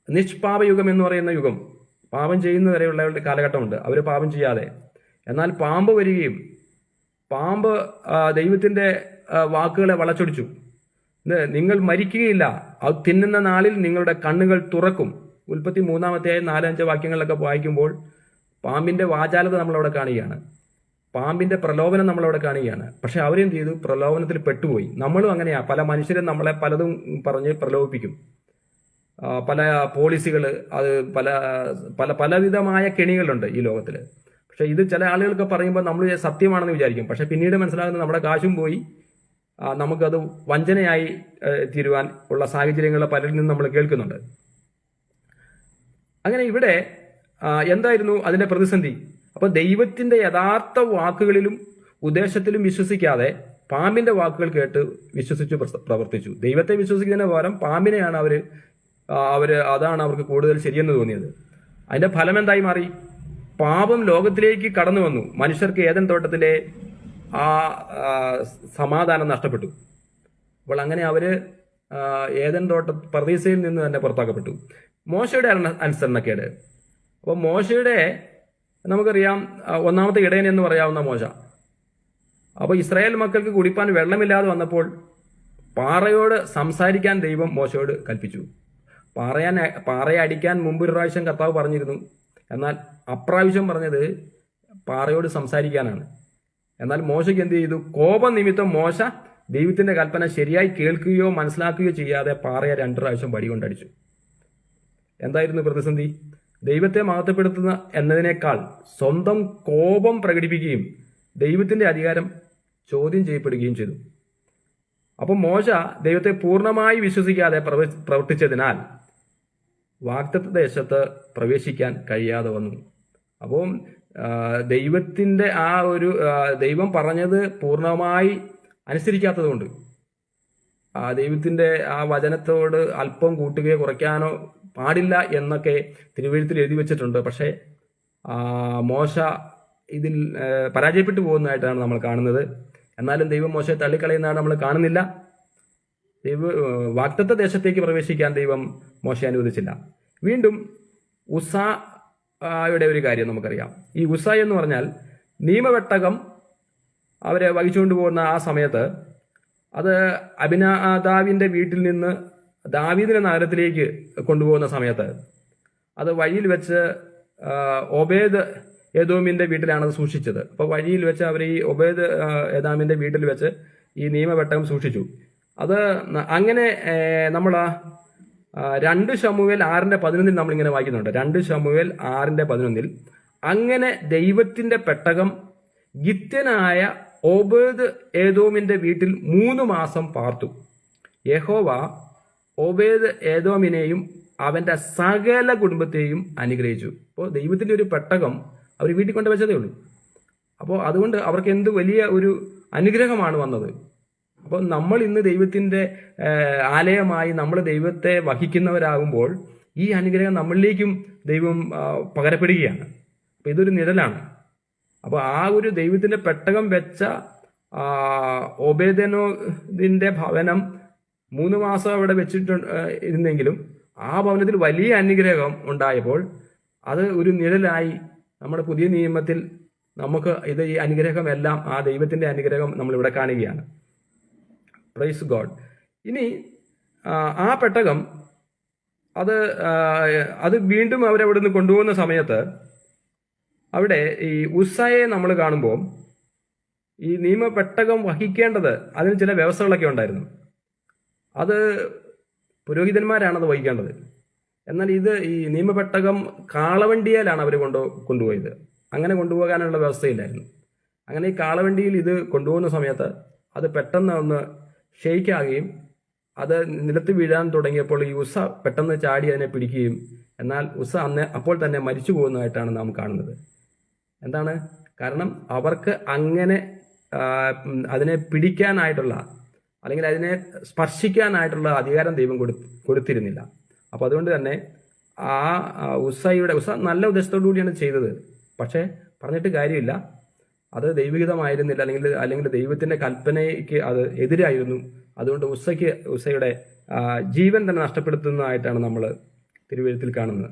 നിഷ്പാപയുഗം എന്ന് പറയുന്ന യുഗം, പാപം ചെയ്യുന്നവരെയുള്ള കാലഘട്ടമുണ്ട്. അവർ പാപം ചെയ്യാതെ, എന്നാൽ പാമ്പ് വരികയും പാമ്പ് ദൈവത്തിന്റെ വാക്കുകളെ വളച്ചൊടിച്ചു. നിങ്ങൾ മരിക്കുകയില്ല, അത് തിന്നുന്ന നാളിൽ നിങ്ങളുടെ കണ്ണുകൾ തുറക്കും. ഉൽപ്പത്തി 3-ാമത്തെ 4-5 വാക്യങ്ങളിലൊക്കെ വായിക്കുമ്പോൾ പാമ്പിന്റെ വാചാലത നമ്മളവിടെ കാണുകയാണ്, പാമ്പിന്റെ പ്രലോഭനം നമ്മളവിടെ കാണുകയാണ്. പക്ഷെ അവരെന്ത് ചെയ്തു? പ്രലോഭനത്തിൽ പെട്ടുപോയി. നമ്മളും അങ്ങനെയാ, പല മനുഷ്യരും നമ്മളെ പലതും പറഞ്ഞ് പ്രലോഭിപ്പിക്കും. പല പോളിസികൾ, അത് പലവിധമായ കെണികളുണ്ട് ഈ ലോകത്തിൽ. പക്ഷെ ഇത് ചില ആളുകൾക്ക് പറയുമ്പോൾ നമ്മൾ സത്യമാണെന്ന് വിചാരിക്കും, പക്ഷെ പിന്നീട് മനസ്സിലാകുന്നത് നമ്മുടെ കാശും പോയി, നമുക്കത് വഞ്ചനയായി തീരുവാൻ ഉള്ള സാഹചര്യങ്ങൾ പലരിൽ നിന്നും നമ്മൾ കേൾക്കുന്നുണ്ട്. അങ്ങനെ ഇവിടെ എന്തായിരുന്നു അതിന്റെ പ്രതിസന്ധി? അപ്പോൾ ദൈവത്തിന്റെ യഥാർത്ഥ വാക്കുകളിലും ഉദ്ദേശത്തിലും വിശ്വസിക്കാതെ പാമ്പിന്റെ വാക്കുകൾ കേട്ട് വിശ്വസിച്ചു പ്രവർത്തിച്ചു. ദൈവത്തെ വിശ്വസിക്കുന്നതിന് പകരം പാമ്പിനെയാണ് അതാണ് അവർക്ക് കൂടുതൽ ശരിയെന്ന് തോന്നിയത്. അതിന്റെ ഫലം എന്തായി മാറി? പാപം ലോകത്തിലേക്ക് കടന്നു വന്നു. മനുഷ്യർക്ക് ഏദൻ തോട്ടത്തിലെ ആ സമാധാനം നഷ്ടപ്പെട്ടു. അപ്പോൾ അങ്ങനെ അവര് ഏദൻ പർദീസയിൽ നിന്ന് തന്നെ പുറത്താക്കപ്പെട്ടു. മോശയുടെ അനുസരണക്കേട്. അപ്പോൾ മോശയുടെ നമുക്കറിയാം, ഒന്നാമത്തെ ഇടയൻ എന്ന് പറയാവുന്ന മോശ. അപ്പോൾ ഇസ്രായേൽ മക്കൾക്ക് കുടിപ്പാൻ വെള്ളമില്ലാതെ വന്നപ്പോൾ പാറയോട് സംസാരിക്കാൻ ദൈവം മോശയോട് കൽപ്പിച്ചു. പാറയെ അടിക്കാൻ മുമ്പൊരു പ്രാവശ്യം കർത്താവ് പറഞ്ഞിരുന്നു, എന്നാൽ അപ്രാവശ്യം പറഞ്ഞത് പാറയോട് സംസാരിക്കാനാണ്. എന്നാൽ മോശയ്ക്ക് എന്ത് ചെയ്തു? കോപം നിമിത്തം മോശ ദൈവത്തിന്റെ കൽപ്പന ശരിയായി കേൾക്കുകയോ മനസ്സിലാക്കുകയോ ചെയ്യാതെ പാറയെ 2 പ്രാവശ്യം വടി കൊണ്ടടിച്ചു. എന്തായിരുന്നു പ്രതിസന്ധി? ദൈവത്തെ മഹത്വപ്പെടുത്തുന്ന എന്നതിനേക്കാൾ സ്വന്തം കോപം പ്രകടിപ്പിക്കുകയും ദൈവത്തിന്റെ അധികാരം ചോദ്യം ചെയ്യപ്പെടുകയും ചെയ്തു. അപ്പം മോശ ദൈവത്തെ പൂർണ്ണമായി വിശ്വസിക്കാതെ പ്രവർത്തിച്ചതിനാൽ വാഗ്ദത്ത ദേശത്ത് പ്രവേശിക്കാൻ കഴിയാതെ വന്നു. അപ്പം ദൈവത്തിന്റെ ദൈവം പറഞ്ഞത് പൂർണ്ണമായി അനുസരിക്കാത്തതുകൊണ്ട്, ദൈവത്തിന്റെ ആ വചനത്തോട് അല്പം കൂട്ടുകയോ കുറയ്ക്കാനോ പാടില്ല എന്നൊക്കെ തിരുവെഴുത്തിൽ എഴുതി വെച്ചിട്ടുണ്ട്. പക്ഷേ മോശ ഇതിൽ പരാജയപ്പെട്ടു പോകുന്നതായിട്ടാണ് നമ്മൾ കാണുന്നത്. എന്നാലും ദൈവം മോശയെ തള്ളിക്കളയുന്നതാണ് നമ്മൾ കാണുന്നില്ല. വാഗ്ദത്ത ദേശത്തേക്ക് പ്രവേശിക്കാൻ ദൈവം മോശയെ അനുവദിച്ചില്ല. വീണ്ടും ഉസ്സയുടെ ഒരു കാര്യം നമുക്കറിയാം. ഈ ഉസ്സ എന്ന് പറഞ്ഞാൽ നിയമപെട്ടകം അവരെ വഹിച്ചുകൊണ്ട് പോകുന്ന ആ സമയത്ത് അത് അബിനാദാവിൻ്റെ വീട്ടിൽ നിന്ന് ദാവീദിന്റെ നഗരത്തിലേക്ക് കൊണ്ടുപോകുന്ന സമയത്ത് അത് വഴിയിൽ വെച്ച് ഒബേദ് ഏദോമിന്റെ വീട്ടിലാണ് അത് സൂക്ഷിച്ചത്. അപ്പോൾ വഴിയിൽ വെച്ച് അവർ ഈ ഒബേദ് ഏദാമിന്റെ വീട്ടിൽ വെച്ച് ഈ നിയമപെട്ടകം സൂക്ഷിച്ചു. അത് അങ്ങനെ നമ്മൾ 2 ശമൂവേൽ 6:11 നമ്മളിങ്ങനെ വായിക്കുന്നുണ്ട്. 2 ശമൂവേൽ 6:11 അങ്ങനെ ദൈവത്തിന്റെ പെട്ടകം ഗിത്യനായ ഒബേദ് ഏദോമിന്റെ വീട്ടിൽ 3 മാസം പാർത്തു. യഹോവ ഒബേദ് ഏദോമിനെയും അവന്റെ സകല കുടുംബത്തെയും അനുഗ്രഹിച്ചു. അപ്പോൾ ദൈവത്തിന്റെ ഒരു പെട്ടകം അവർ വീട്ടിൽ കൊണ്ട് വെച്ചതേ ഉള്ളൂ. അപ്പോൾ അതുകൊണ്ട് അവർക്ക് എന്ത് വലിയ ഒരു അനുഗ്രഹമാണ് വന്നത്. അപ്പോൾ നമ്മൾ ഇന്ന് ദൈവത്തിന്റെ ആലയമായി നമ്മൾ ദൈവത്തെ വഹിക്കുന്നവരാകുമ്പോൾ ഈ അനുഗ്രഹം നമ്മളിലേക്കും ദൈവം പകരപ്പെടുകയാണ്. അപ്പോൾ ഇതൊരു നിഴലാണ്. അപ്പോൾ ആ ഒരു ദൈവത്തിന്റെ പെട്ടകം വെച്ച ഒബേദനോദിന്റെ ഭവനം 3 മാസം അവിടെ വെച്ചിട്ട് ഇരുന്നെങ്കിലും ആ ഭവനത്തിൽ വലിയ അനുഗ്രഹം ഉണ്ടായപ്പോൾ അത് ഒരു നിഴലായി നമ്മുടെ പുതിയ നിയമത്തിൽ നമുക്ക് ഈ അനുഗ്രഹമെല്ലാം ആ ദൈവത്തിന്റെ അനുഗ്രഹം നമ്മളിവിടെ കാണുകയാണ്. Praise God. ഇനി ആ പെട്ടകം അത് വീണ്ടും അവരവിടെ നിന്ന് കൊണ്ടുപോകുന്ന സമയത്ത് അവിടെ ഈ ഉസ്സയെ നമ്മൾ കാണുമ്പോൾ ഈ നിയമപെട്ടകം വഹിക്കേണ്ടത് അതിന് ചില വ്യവസ്ഥകളൊക്കെ ഉണ്ടായിരുന്നു. അത് പുരോഹിതന്മാരാണത് വഹിക്കേണ്ടത്. എന്നാൽ ഈ നിയമപെട്ടകം കാളവണ്ടിയിലാണ് അവർ കൊണ്ടുപോയത്. അങ്ങനെ കൊണ്ടുപോകാനുള്ള വ്യവസ്ഥയില്ലായിരുന്നു. അങ്ങനെ ഈ കാളവണ്ടിയിൽ ഇത് കൊണ്ടുപോകുന്ന സമയത്ത് അത് പെട്ടെന്ന് ഒന്ന് ഷെയ്ക്കാകുകയും അത് നിലത്ത് വീഴാൻ തുടങ്ങിയപ്പോൾ ഈ ഉസ്സ പെട്ടെന്ന് ചാടി അതിനെ പിടിക്കുകയും എന്നാൽ ഉസ്സ അപ്പോൾ തന്നെ മരിച്ചു പോകുന്നതായിട്ടാണ് നാം കാണുന്നത്. എന്താണ് കാരണം? അവർക്ക് അങ്ങനെ അതിനെ പിടിക്കാനായിട്ടുള്ള അല്ലെങ്കിൽ അതിനെ സ്പർശിക്കാനായിട്ടുള്ള അധികാരം ദൈവം കൊടുത്തിരുന്നില്ല. അപ്പോൾ അതുകൊണ്ട് തന്നെ ഉസ്സ നല്ല ഉദ്ദേശത്തോടു കൂടിയാണ് ചെയ്തത്. പക്ഷേ പറഞ്ഞിട്ട് കാര്യമില്ല, അത് ദൈവികതമായിരുന്നില്ല, അല്ലെങ്കിൽ ദൈവത്തിന്റെ കൽപ്പനയ്ക്ക് അത് എതിരായിരുന്നു. അതുകൊണ്ട് ഉസ്സയുടെ ജീവൻ തന്നെ നഷ്ടപ്പെടുത്തുന്നതായിട്ടാണ് നമ്മൾ തിരുവെഴുത്തിൽ കാണുന്നത്.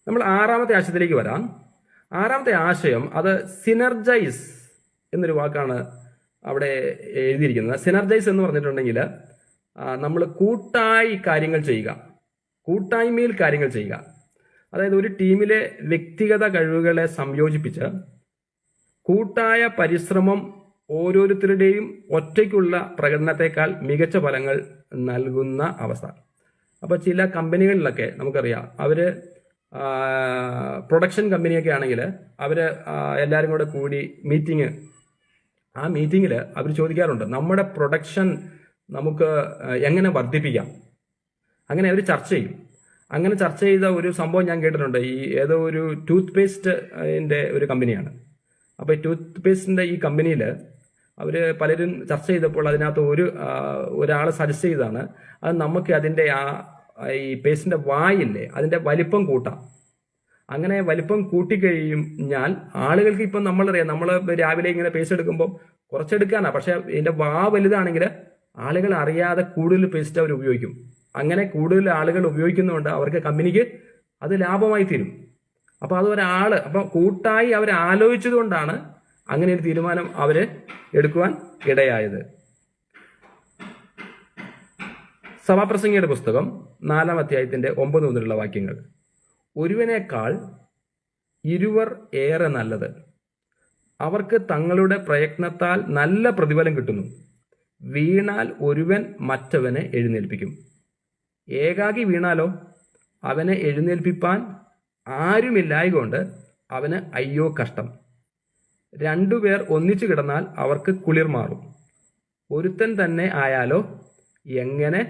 നമ്മൾ 6ാമത്തെ ആശയത്തിലേക്ക് വരാം. 6ാമത്തെ ആശയം അത് സിനർജൈസ് എന്നൊരു വാക്കാണ് അവിടെ എഴുതിയിരിക്കുന്നത്. സിനർജൈസ് എന്ന് പറഞ്ഞിട്ടുണ്ടെങ്കിൽ നമ്മൾ കൂട്ടായി കാര്യങ്ങൾ ചെയ്യുക, കൂട്ടായ്മയിൽ കാര്യങ്ങൾ ചെയ്യുക. അതായത് ഒരു ടീമിലെ വ്യക്തിഗത കഴിവുകളെ സംയോജിപ്പിച്ച് കൂട്ടായ പരിശ്രമം ഓരോരുത്തരുടെയും ഒറ്റയ്ക്കുള്ള പ്രകടനത്തെക്കാൾ മികച്ച ഫലങ്ങൾ നൽകുന്ന അവസ്ഥ. അപ്പോൾ ചില കമ്പനികളിലൊക്കെ നമുക്കറിയാം, അവർ പ്രൊഡക്ഷൻ കമ്പനിയൊക്കെ ആണെങ്കിൽ അവർ എല്ലാവരും കൂടെ കൂടി ആ മീറ്റിങ്ങിൽ അവർ ചോദിക്കാറുണ്ട്, നമ്മുടെ പ്രൊഡക്ഷൻ നമുക്ക് എങ്ങനെ വർദ്ധിപ്പിക്കാം. അങ്ങനെ അവർ ചർച്ച ചെയ്യും. അങ്ങനെ ചർച്ച ചെയ്ത ഒരു സംഭവം ഞാൻ കേട്ടിട്ടുണ്ട്. ഏതോ ഒരു ടൂത്ത് പേസ്റ്റിൻ്റെ ഒരു കമ്പനിയാണ്. അപ്പോൾ ഈ ടൂത്ത് പേസ്റ്റിൻ്റെ ഈ കമ്പനിയിൽ അവർ പലരും ചർച്ച ചെയ്തപ്പോൾ അതിനകത്ത് ഒരാൾ സജസ്റ്റ് ചെയ്തതാണ്, അത് നമുക്ക് അതിൻ്റെ ഈ പേസ്റ്റിൻ്റെ വായില്ലേ അതിൻ്റെ വലിപ്പം കൂട്ടാം. അങ്ങനെ വലിപ്പം കൂട്ടിക്കഴിഞ്ഞാൽ ആളുകൾക്ക് ഇപ്പം നമ്മളറിയാം, നമ്മൾ രാവിലെ ഇങ്ങനെ പേസ്റ്റ് എടുക്കുമ്പോൾ കുറച്ചെടുക്കാനാണ്, പക്ഷെ ഇതിൻ്റെ വാ വലുതാണെങ്കിൽ ആളുകൾ അറിയാതെ കൂടുതൽ പേസ്റ്റ് അവർ ഉപയോഗിക്കും. അങ്ങനെ കൂടുതൽ ആളുകൾ ഉപയോഗിക്കുന്നതുകൊണ്ട് അവർക്ക് കമ്പനിക്ക് അത് ലാഭമായി തീരും. അപ്പോൾ അപ്പം കൂട്ടായി അവർ ആലോചിച്ചത് കൊണ്ടാണ് അങ്ങനെ ഒരു തീരുമാനം അവർ എടുക്കുവാൻ ഇടയായത്. സഭാപ്രസംഗിയുടെ പുസ്തകം 4-ാം അധ്യായത്തിന്റെ 9 മുതലുള്ള വാക്യങ്ങൾ. ഒരുവനേക്കാൾ ഇരുവർ ഏറെ നല്ലത്, അവർക്ക് തങ്ങളുടെ പ്രയത്നത്താൽ നല്ല പ്രതിഫലം കിട്ടുന്നു. വീണാൽ ഒരുവൻ മറ്റവനെ എഴുന്നേൽപ്പിക്കും. ഏകാകി വീണാലോ അവനെ എഴുന്നേൽപ്പിപ്പാൻ ആരുമില്ലായകൊണ്ട് അവന് അയ്യോ കഷ്ടം. 2 പേർ ഒന്നിച്ചു കിടന്നാൽ അവർക്ക് കുളിർ മാറും. ഒരുത്തൻ തന്നെ ആയാലോ എങ്ങനെ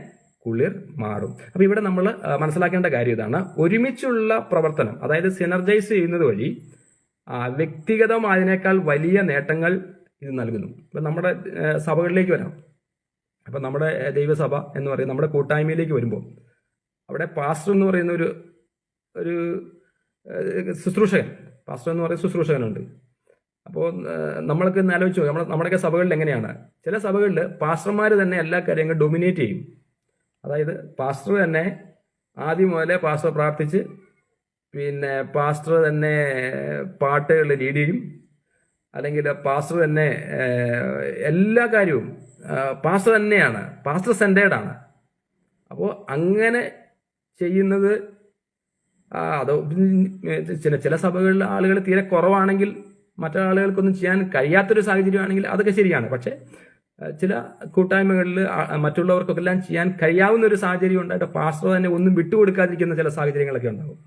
കുളിർ മാറും. അപ്പൊ ഇവിടെ നമ്മൾ മനസ്സിലാക്കേണ്ട കാര്യം ഇതാണ്, ഒരുമിച്ചുള്ള പ്രവർത്തനം, അതായത് സിനർജൈസ് ചെയ്യുന്നത് വഴി വ്യക്തിഗതമായതിനേക്കാൾ വലിയ നേട്ടങ്ങൾ ഇത് നൽകുന്നു. ഇപ്പം നമ്മുടെ സഭകളിലേക്ക് വരാം. അപ്പം നമ്മുടെ ദൈവസഭ എന്ന് പറയുന്ന നമ്മുടെ കൂട്ടായ്മയിലേക്ക് വരുമ്പോൾ അവിടെ പാസ്റ്റർ എന്ന് പറയുന്ന ഒരു ശുശ്രൂഷകൻ, പാസ്റ്റർ എന്ന് പറയുന്ന ശുശ്രൂഷകനുണ്ട്. അപ്പോൾ നമ്മൾക്ക് ഇന്ന് ആലോചിച്ചു, നമ്മുടെയൊക്കെ സഭകളിൽ എങ്ങനെയാണ്? ചില സഭകളിൽ പാസ്റ്റർമാർ തന്നെ എല്ലാ കാര്യങ്ങളും ഡൊമിനേറ്റ് ചെയ്യും. അതായത് പാസ്റ്റർ തന്നെ ആദ്യം മുതലേ പാസ്റ്റർ പ്രാർത്ഥിച്ച്, പിന്നെ പാസ്റ്റർ തന്നെ പാട്ടുകൾ ലീഡ് ചെയ്യും, അല്ലെങ്കിൽ പാസ്റ്റർ തന്നെ എല്ലാ കാര്യവും പാസ്റ്റർ തന്നെയാണ്, പാസ്റ്റർ സെൻറ്റേർഡാണ്. അപ്പോൾ അങ്ങനെ ചെയ്യുന്നത് അതോ ചില സഭകളിൽ ആളുകൾ തീരെ കുറവാണെങ്കിൽ മറ്റാളുകൾക്കൊന്നും ചെയ്യാൻ കഴിയാത്തൊരു സാഹചര്യമാണെങ്കിൽ അതൊക്കെ ശരിയാണ്. പക്ഷേ ചില കൂട്ടായ്മകളിൽ മറ്റുള്ളവർക്കൊക്കെല്ലാം ചെയ്യാൻ കഴിയാവുന്ന ഒരു സാഹചര്യം ഉണ്ടായിട്ട് പാസ്റ്റർ തന്നെ ഒന്നും വിട്ടുകൊടുക്കാതിരിക്കുന്ന ചില സാഹചര്യങ്ങളൊക്കെ ഉണ്ടാകും.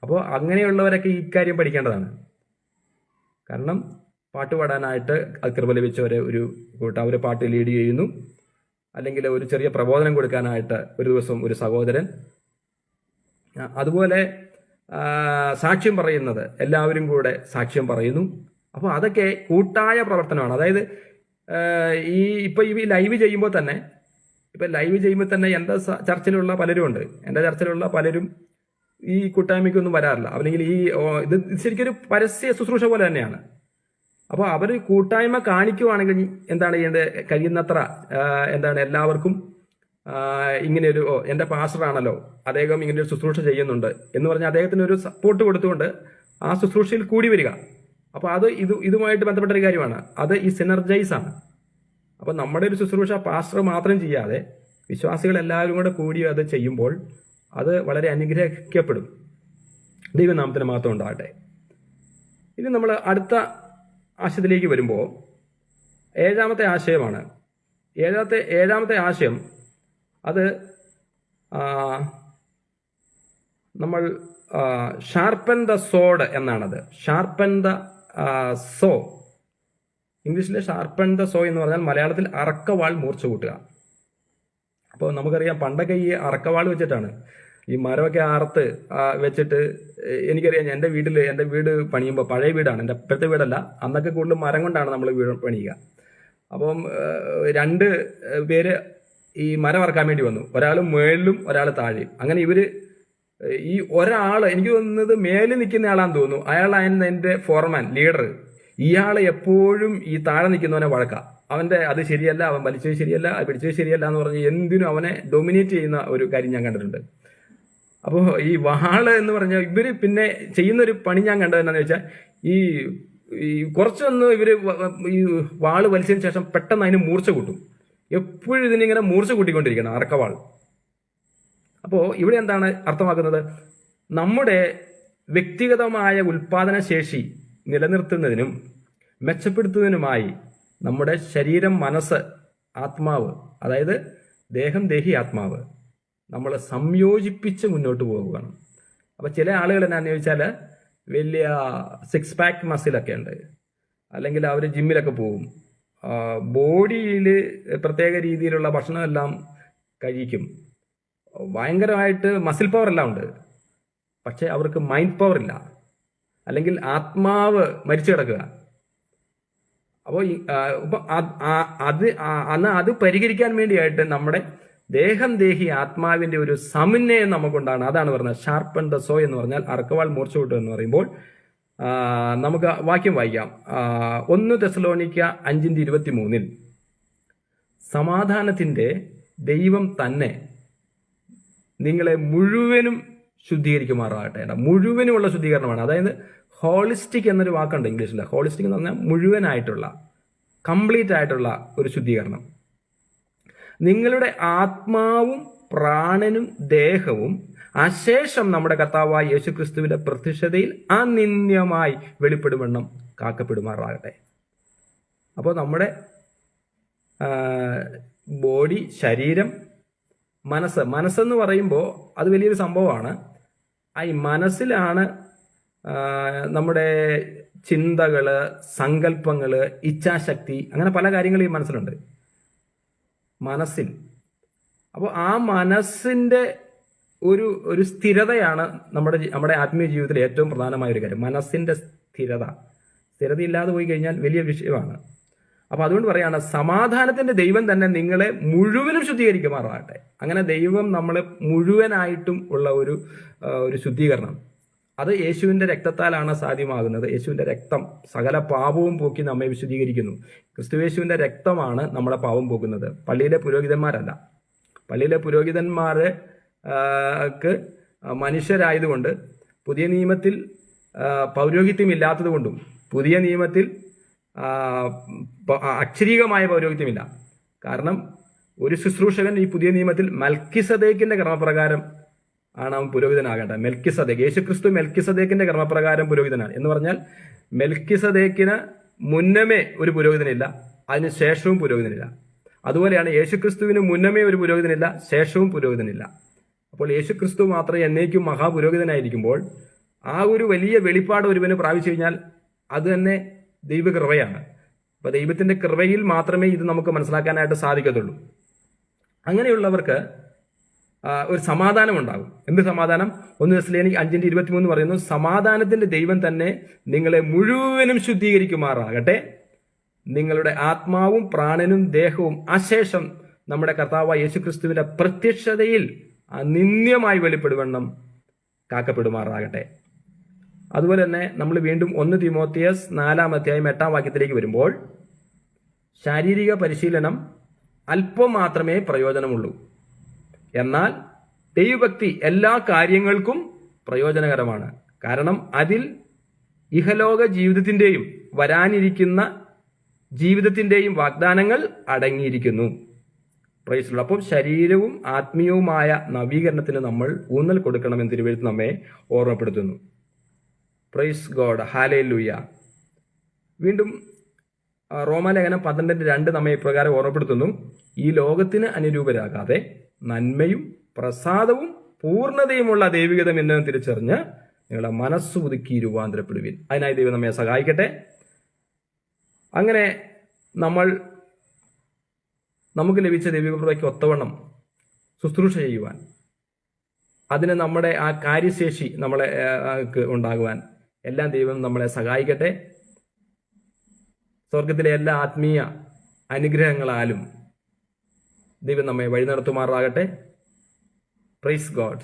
അപ്പോൾ അങ്ങനെയുള്ളവരൊക്കെ ഈ കാര്യം പഠിക്കേണ്ടതാണ്. കാരണം പാട്ട് പാടാനായിട്ട് കൃപ ലഭിച്ചവരെ ഒരു കൂട്ടം അവർ പാട്ട് ലീഡ് ചെയ്യുന്നു, അല്ലെങ്കിൽ ഒരു ചെറിയ പ്രബോധനം കൊടുക്കാനായിട്ട് ഒരു ദിവസം ഒരു സഹോദരൻ, അതുപോലെ സാക്ഷ്യം പറയുന്നത് എല്ലാവരും കൂടെ സാക്ഷ്യം പറയുന്നു. അപ്പോൾ അതൊക്കെ കൂട്ടായ പ്രവർത്തനമാണ്. അതായത് ഇപ്പം ഈ ലൈവ് ചെയ്യുമ്പോൾ തന്നെ എൻ്റെ ചർച്ചിലുള്ള പലരും ഉണ്ട്. എൻ്റെ ചർച്ചിലുള്ള പലരും ഈ കൂട്ടായ്മയ്ക്കൊന്നും വരാറില്ല, അല്ലെങ്കിൽ ഇത് ശരിക്കൊരു പരസ്യ ശുശ്രൂഷ പോലെ തന്നെയാണ്. അപ്പോൾ അവർ കൂട്ടായ്മ കാണിക്കുവാണെങ്കിൽ എന്താണ് ചെയ്യേണ്ടത്? കഴിയുന്നത്ര എല്ലാവർക്കും ഇങ്ങനെയൊരു എൻ്റെ പാസ്റ്ററാണല്ലോ, അദ്ദേഹം ഇങ്ങനെയൊരു ശുശ്രൂഷ ചെയ്യുന്നുണ്ട് എന്ന് പറഞ്ഞാൽ അദ്ദേഹത്തിന് ഒരു സപ്പോർട്ട് കൊടുത്തുകൊണ്ട് ആ ശുശ്രൂഷയിൽ കൂടി വരിക. അപ്പോൾ അത് ഇതുമായിട്ട് ബന്ധപ്പെട്ട ഒരു കാര്യമാണ്. അത് ഈ സിനർജൈസ് ആണ്. അപ്പോൾ നമ്മുടെ ഒരു ശുശ്രൂഷ പാസ്റ്റർ മാത്രം ചെയ്യാതെ വിശ്വാസികൾ എല്ലാവരും കൂടെ കൂടി അത് ചെയ്യുമ്പോൾ അത് വളരെ അനുഗ്രഹിക്കപ്പെടും. ദൈവനാമത്തിന് മാത്രം ഉണ്ടാകട്ടെ. ഇനി നമ്മൾ അടുത്ത ആശയത്തിലേക്ക് വരുമ്പോൾ ഏഴാമത്തെ ആശയമാണ്. ഏഴാമത്തെ ആശയം അത് നമ്മൾ ഷാർപ്പൻ ദ സോഡ് എന്നാണത്. ഷാർപ്പൻ ദ സോ, ഇംഗ്ലീഷിൽ ഷാർപ്പൻ ദ സോ എന്ന് പറഞ്ഞാൽ മലയാളത്തിൽ അറക്കവാൾ മൂർച്ച കൂട്ടുക. അപ്പോൾ നമുക്കറിയാം പണ്ടൊക്കെ ഈ അറക്കവാൾ വെച്ചിട്ടാണ് ഈ മരമൊക്കെ അറുത്ത് വെച്ചിട്ട്, എനിക്കറിയാം എൻ്റെ വീട് പണിയുമ്പോൾ, പഴയ വീടാണ്, എൻ്റെ ഇപ്പോഴത്തെ വീടല്ല, അന്നൊക്കെ കൂടുതൽ മരം കൊണ്ടാണ് നമ്മൾ വീട് പണിയുക. അപ്പം 2 പേര് ഈ മരം അറക്കാൻ വേണ്ടി വന്നു. ഒരാൾ മേളിലും ഒരാൾ താഴെയും. അങ്ങനെ ഇവര് ഈ ഒരാൾ, എനിക്ക് തോന്നുന്നത് മേലിൽ നിൽക്കുന്ന ആളാന്ന് തോന്നുന്നു, അയാളായിരുന്നു എൻ്റെ ഫോർമാൻ, ലീഡർ. ഇയാളെ എപ്പോഴും ഈ താഴെ നിൽക്കുന്നവനെ വഴക്കാം. അവൻ്റെ അത് ശരിയല്ല, അവൻ വലിച്ചത് ശരിയല്ല, പിടിച്ചത് ശരിയല്ല എന്ന് പറഞ്ഞ് എന്തിനും അവനെ ഡൊമിനേറ്റ് ചെയ്യുന്ന ഒരു കാര്യം ഞാൻ കണ്ടിട്ടുണ്ട്. അപ്പോൾ ഈ വാള് എന്ന് പറഞ്ഞാൽ ഇവര് പിന്നെ ചെയ്യുന്നൊരു പണി ഞാൻ കണ്ടത് എന്താണെന്ന് വെച്ചാൽ, ഈ കുറച്ചൊന്ന് ഇവര് ഈ വാള് വലിച്ചതിന് ശേഷം പെട്ടെന്ന് അതിന് മൂർച്ച കൂട്ടും. എപ്പോഴും ഇതിനിങ്ങനെ മൂർച്ച കൂട്ടിക്കൊണ്ടിരിക്കണം അറക്കവാൾ. അപ്പോൾ ഇവിടെ എന്താണ് അർത്ഥമാക്കുന്നത്? നമ്മുടെ വ്യക്തിഗതമായ ഉൽപാദന ശേഷി നിലനിർത്തുന്നതിനും മെച്ചപ്പെടുത്തുന്നതിനുമായി നമ്മുടെ ശരീരം, മനസ്സ്, ആത്മാവ്, അതായത് ദേഹം, ദേഹി, ആത്മാവ് നമ്മൾ സംയോജിപ്പിച്ച് മുന്നോട്ട് പോകുകയാണ്. അപ്പോൾ ചില ആളുകൾ എന്നാന്ന് ചോദിച്ചാൽ വലിയ 6 പാക്ക് മസിലൊക്കെ ഉണ്ട്, അല്ലെങ്കിൽ അവർ ജിമ്മിലൊക്കെ പോകും, ബോഡിയിൽ പ്രത്യേക രീതിയിലുള്ള ഭക്ഷണമെല്ലാം കഴിക്കും, ഭയങ്കരമായിട്ട് മസിൽ പവർ എല്ലാം ഉണ്ട്, പക്ഷെ അവർക്ക് മൈൻഡ് പവർ ഇല്ല, അല്ലെങ്കിൽ ആത്മാവ് മരിച്ചു കിടക്കുക. അപ്പോൾ അത് പരിഹരിക്കാൻ വേണ്ടിയായിട്ട് നമ്മുടെ ദേഹം, ദേഹി, ആത്മാവിന്റെ ഒരു സമന്വയം നമുക്കുണ്ടാണ്. അതാണ് പറഞ്ഞത് ഷാർപ്പൻ ദ സോ എന്ന് പറഞ്ഞാൽ അറക്കവാൾ മൂർച്ച കൂട്ടുക എന്ന് പറയുമ്പോൾ നമുക്ക് വാക്യം വായിക്കാം. 1 തെസ്സലോനിക്ക 5:23 സമാധാനത്തിന്റെ ദൈവം തന്നെ നിങ്ങളെ മുഴുവനും ശുദ്ധീകരിക്കുമാറാകട്ടെ. മുഴുവനുമുള്ള ശുദ്ധീകരണമാണ്. അതായത് ഹോളിസ്റ്റിക് എന്നൊരു വാക്കുണ്ട് ഇംഗ്ലീഷിൽ. ഹോളിസ്റ്റിക് എന്ന് പറഞ്ഞാൽ മുഴുവനായിട്ടുള്ള, കംപ്ലീറ്റ് ആയിട്ടുള്ള ഒരു ശുദ്ധീകരണം. നിങ്ങളുടെ ആത്മാവും പ്രാണനും ദേഹവും അശേഷം നമ്മുടെ കർത്താവായ യേശുക്രിസ്തുവിന്റെ പ്രത്യക്ഷതയിൽ അനിന്യമായി വെളിപ്പെടുവണ്ണം കാക്കപ്പെടുമാറാകട്ടെ. അപ്പോൾ നമ്മുടെ ബോഡി, ശരീരം, മനസ്സെന്ന് പറയുമ്പോൾ അത് വലിയൊരു സംഭവമാണ്. ഈ മനസ്സിലാണ് നമ്മുടെ ചിന്തകള്, സങ്കല്പങ്ങള്, ഇച്ഛാശക്തി, അങ്ങനെ പല കാര്യങ്ങളും ഈ മനസ്സിലുണ്ട്, മനസ്സിൽ. അപ്പോൾ ആ മനസ്സിന്റെ ഒരു സ്ഥിരതയാണ് നമ്മുടെ ആത്മീയ ജീവിതത്തിലെ ഏറ്റവും പ്രധാനമായ ഒരു കാര്യം. മനസ്സിന്റെ സ്ഥിരതയില്ലാതെ പോയി കഴിഞ്ഞാൽ വലിയ വിഷയമാണ്. അപ്പൊ അതുകൊണ്ട് പറയാണ് സമാധാനത്തിന്റെ ദൈവം തന്നെ നിങ്ങളെ മുഴുവനും ശുദ്ധീകരിക്കുമാറാകട്ടെ. അങ്ങനെ ദൈവം നമ്മളെ മുഴുവനായിട്ടും ഉള്ള ഒരു ശുദ്ധീകരണം, അത് യേശുവിന്റെ രക്തത്താലാണ് സാധ്യമാകുന്നത്. യേശുവിന്റെ രക്തം സകല പാപവും പോക്കി നമ്മെ വിശുദ്ധീകരിക്കുന്നു. ക്രിസ്തുയേശുവിന്റെ രക്തമാണ് നമ്മളെ പാപം പോക്കുന്നത്, പള്ളിയിലെ പുരോഹിതന്മാരല്ല. പള്ളിയിലെ പുരോഹിതന്മാർക്ക് മനുഷ്യരായതുകൊണ്ട്, പുതിയ നിയമത്തിൽ പൗരോഹിത്യം ഇല്ലാത്തത് കൊണ്ടും, പുതിയ നിയമത്തിൽ അക്ഷരീകമായ പൗരോഹിത്യമില്ല. കാരണം ഒരു ശുശ്രൂഷകൻ ഈ പുതിയ നിയമത്തിൽ മൽക്കിസദേക്കിന്റെ കർമ്മപ്രകാരം ആണ് അവൻ പുരോഹിതനാകേണ്ടത്. മെൽക്കിസദേക്ക്, യേശുക്രിസ്തു മെൽക്കിസദേക്കിന്റെ കർമ്മപ്രകാരം പുരോഹിതനാണ് എന്ന് പറഞ്ഞാൽ മെൽക്കിസദേക്കിന് മുന്നമേ ഒരു പുരോഹിതനില്ല, അതിന് ശേഷവും പുരോഹിതനില്ല. അതുപോലെയാണ് യേശുക്രിസ്തുവിന് മുന്നമേ ഒരു പുരോഹിതനില്ല, ശേഷവും പുരോഹിതനില്ല. അപ്പോൾ യേശുക്രിസ്തു മാത്രമേ എന്നേക്കും മഹാപുരോഹിതനായിരിക്കുമ്പോൾ ആ ഒരു വലിയ വെളിപ്പാട് ഒരുവന് പ്രാപിച്ചു കഴിഞ്ഞാൽ അത് തന്നെ ദൈവകൃപയാണ്. അപ്പോൾ ദൈവത്തിന്റെ കൃപയിൽ മാത്രമേ ഇത് നമുക്ക് മനസ്സിലാക്കാനായിട്ട് സാധിക്കത്തുള്ളൂ. അങ്ങനെയുള്ളവർക്ക് ഒരു സമാധാനം ഉണ്ടാകും. എന്ത് സമാധാനം? 1 തെസ്സലോനിക്കർ 5:23 പറയുന്നു, സമാധാനത്തിന്റെ ദൈവം തന്നെ നിങ്ങളെ മുഴുവനും ശുദ്ധീകരിക്കുമാറാകട്ടെ. നിങ്ങളുടെ ആത്മാവും പ്രാണനും ദേഹവും അശേഷം നമ്മുടെ കർത്താവായ യേശുക്രിസ്തുവിന്റെ പ്രത്യക്ഷതയിൽ നിന്ദ്യമായി വെളിപ്പെടുവണ്ണം കാക്കപ്പെടുമാറാകട്ടെ. അതുപോലെ തന്നെ നമ്മൾ വീണ്ടും 1 തിമോത്തിയസ് 4:8 വരുമ്പോൾ, ശാരീരിക പരിശീലനം അല്പം മാത്രമേ പ്രയോജനമുള്ളൂ, എന്നാൽ ദൈവഭക്തി എല്ലാ കാര്യങ്ങൾക്കും പ്രയോജനകരമാണ്. കാരണം അതിൽ ഇഹലോക ജീവിതത്തിന്റെയും വരാനിരിക്കുന്ന ജീവിതത്തിന്റെയും വാഗ്ദാനങ്ങൾ അടങ്ങിയിരിക്കുന്നു. പ്രൈസ്. അപ്പം ശരീരവും ആത്മീയവുമായ നവീകരണത്തിന് നമ്മൾ ഊന്നൽ കൊടുക്കണമെന്ന് തിരുവെഴുത്ത് നമ്മെ ഓർമ്മപ്പെടുത്തുന്നു. Praise God, hallelujah. വീണ്ടും റോമാലേഖനം 12:2 നമ്മെ ഇപ്രകാരം ഓർമ്മപ്പെടുത്തുന്നു, ഈ ലോകത്തിന് അനുരൂപരാകാതെ നന്മയും പ്രസാദവും പൂർണ്ണതയുമുള്ള ദൈവികതം എന്നു തിരിച്ചറിഞ്ഞ് നിങ്ങളുടെ മനസ്സ് പുതുക്കി രൂപാന്തരപ്പെടുവിൻ. അതിനായി ദൈവം നമ്മെ സഹായിക്കട്ടെ. അങ്ങനെ നമുക്ക് ലഭിച്ച ദൈവികകൃപയ്ക്ക് ഒത്തവണ്ണം ശുശ്രൂഷ ചെയ്യുവാൻ, അതിന് നമ്മുടെ ആ കാര്യശേഷി നമ്മളെ ഉണ്ടാകുവാൻ എല്ലാം ദൈവം നമ്മളെ സഹായിക്കട്ടെ. സ്വർഗത്തിലെ എല്ലാ ആത്മീയ അനുഗ്രഹങ്ങളാലും ദൈവം നമ്മെ വഴി നടത്തുമാറാകട്ടെ. Praise God.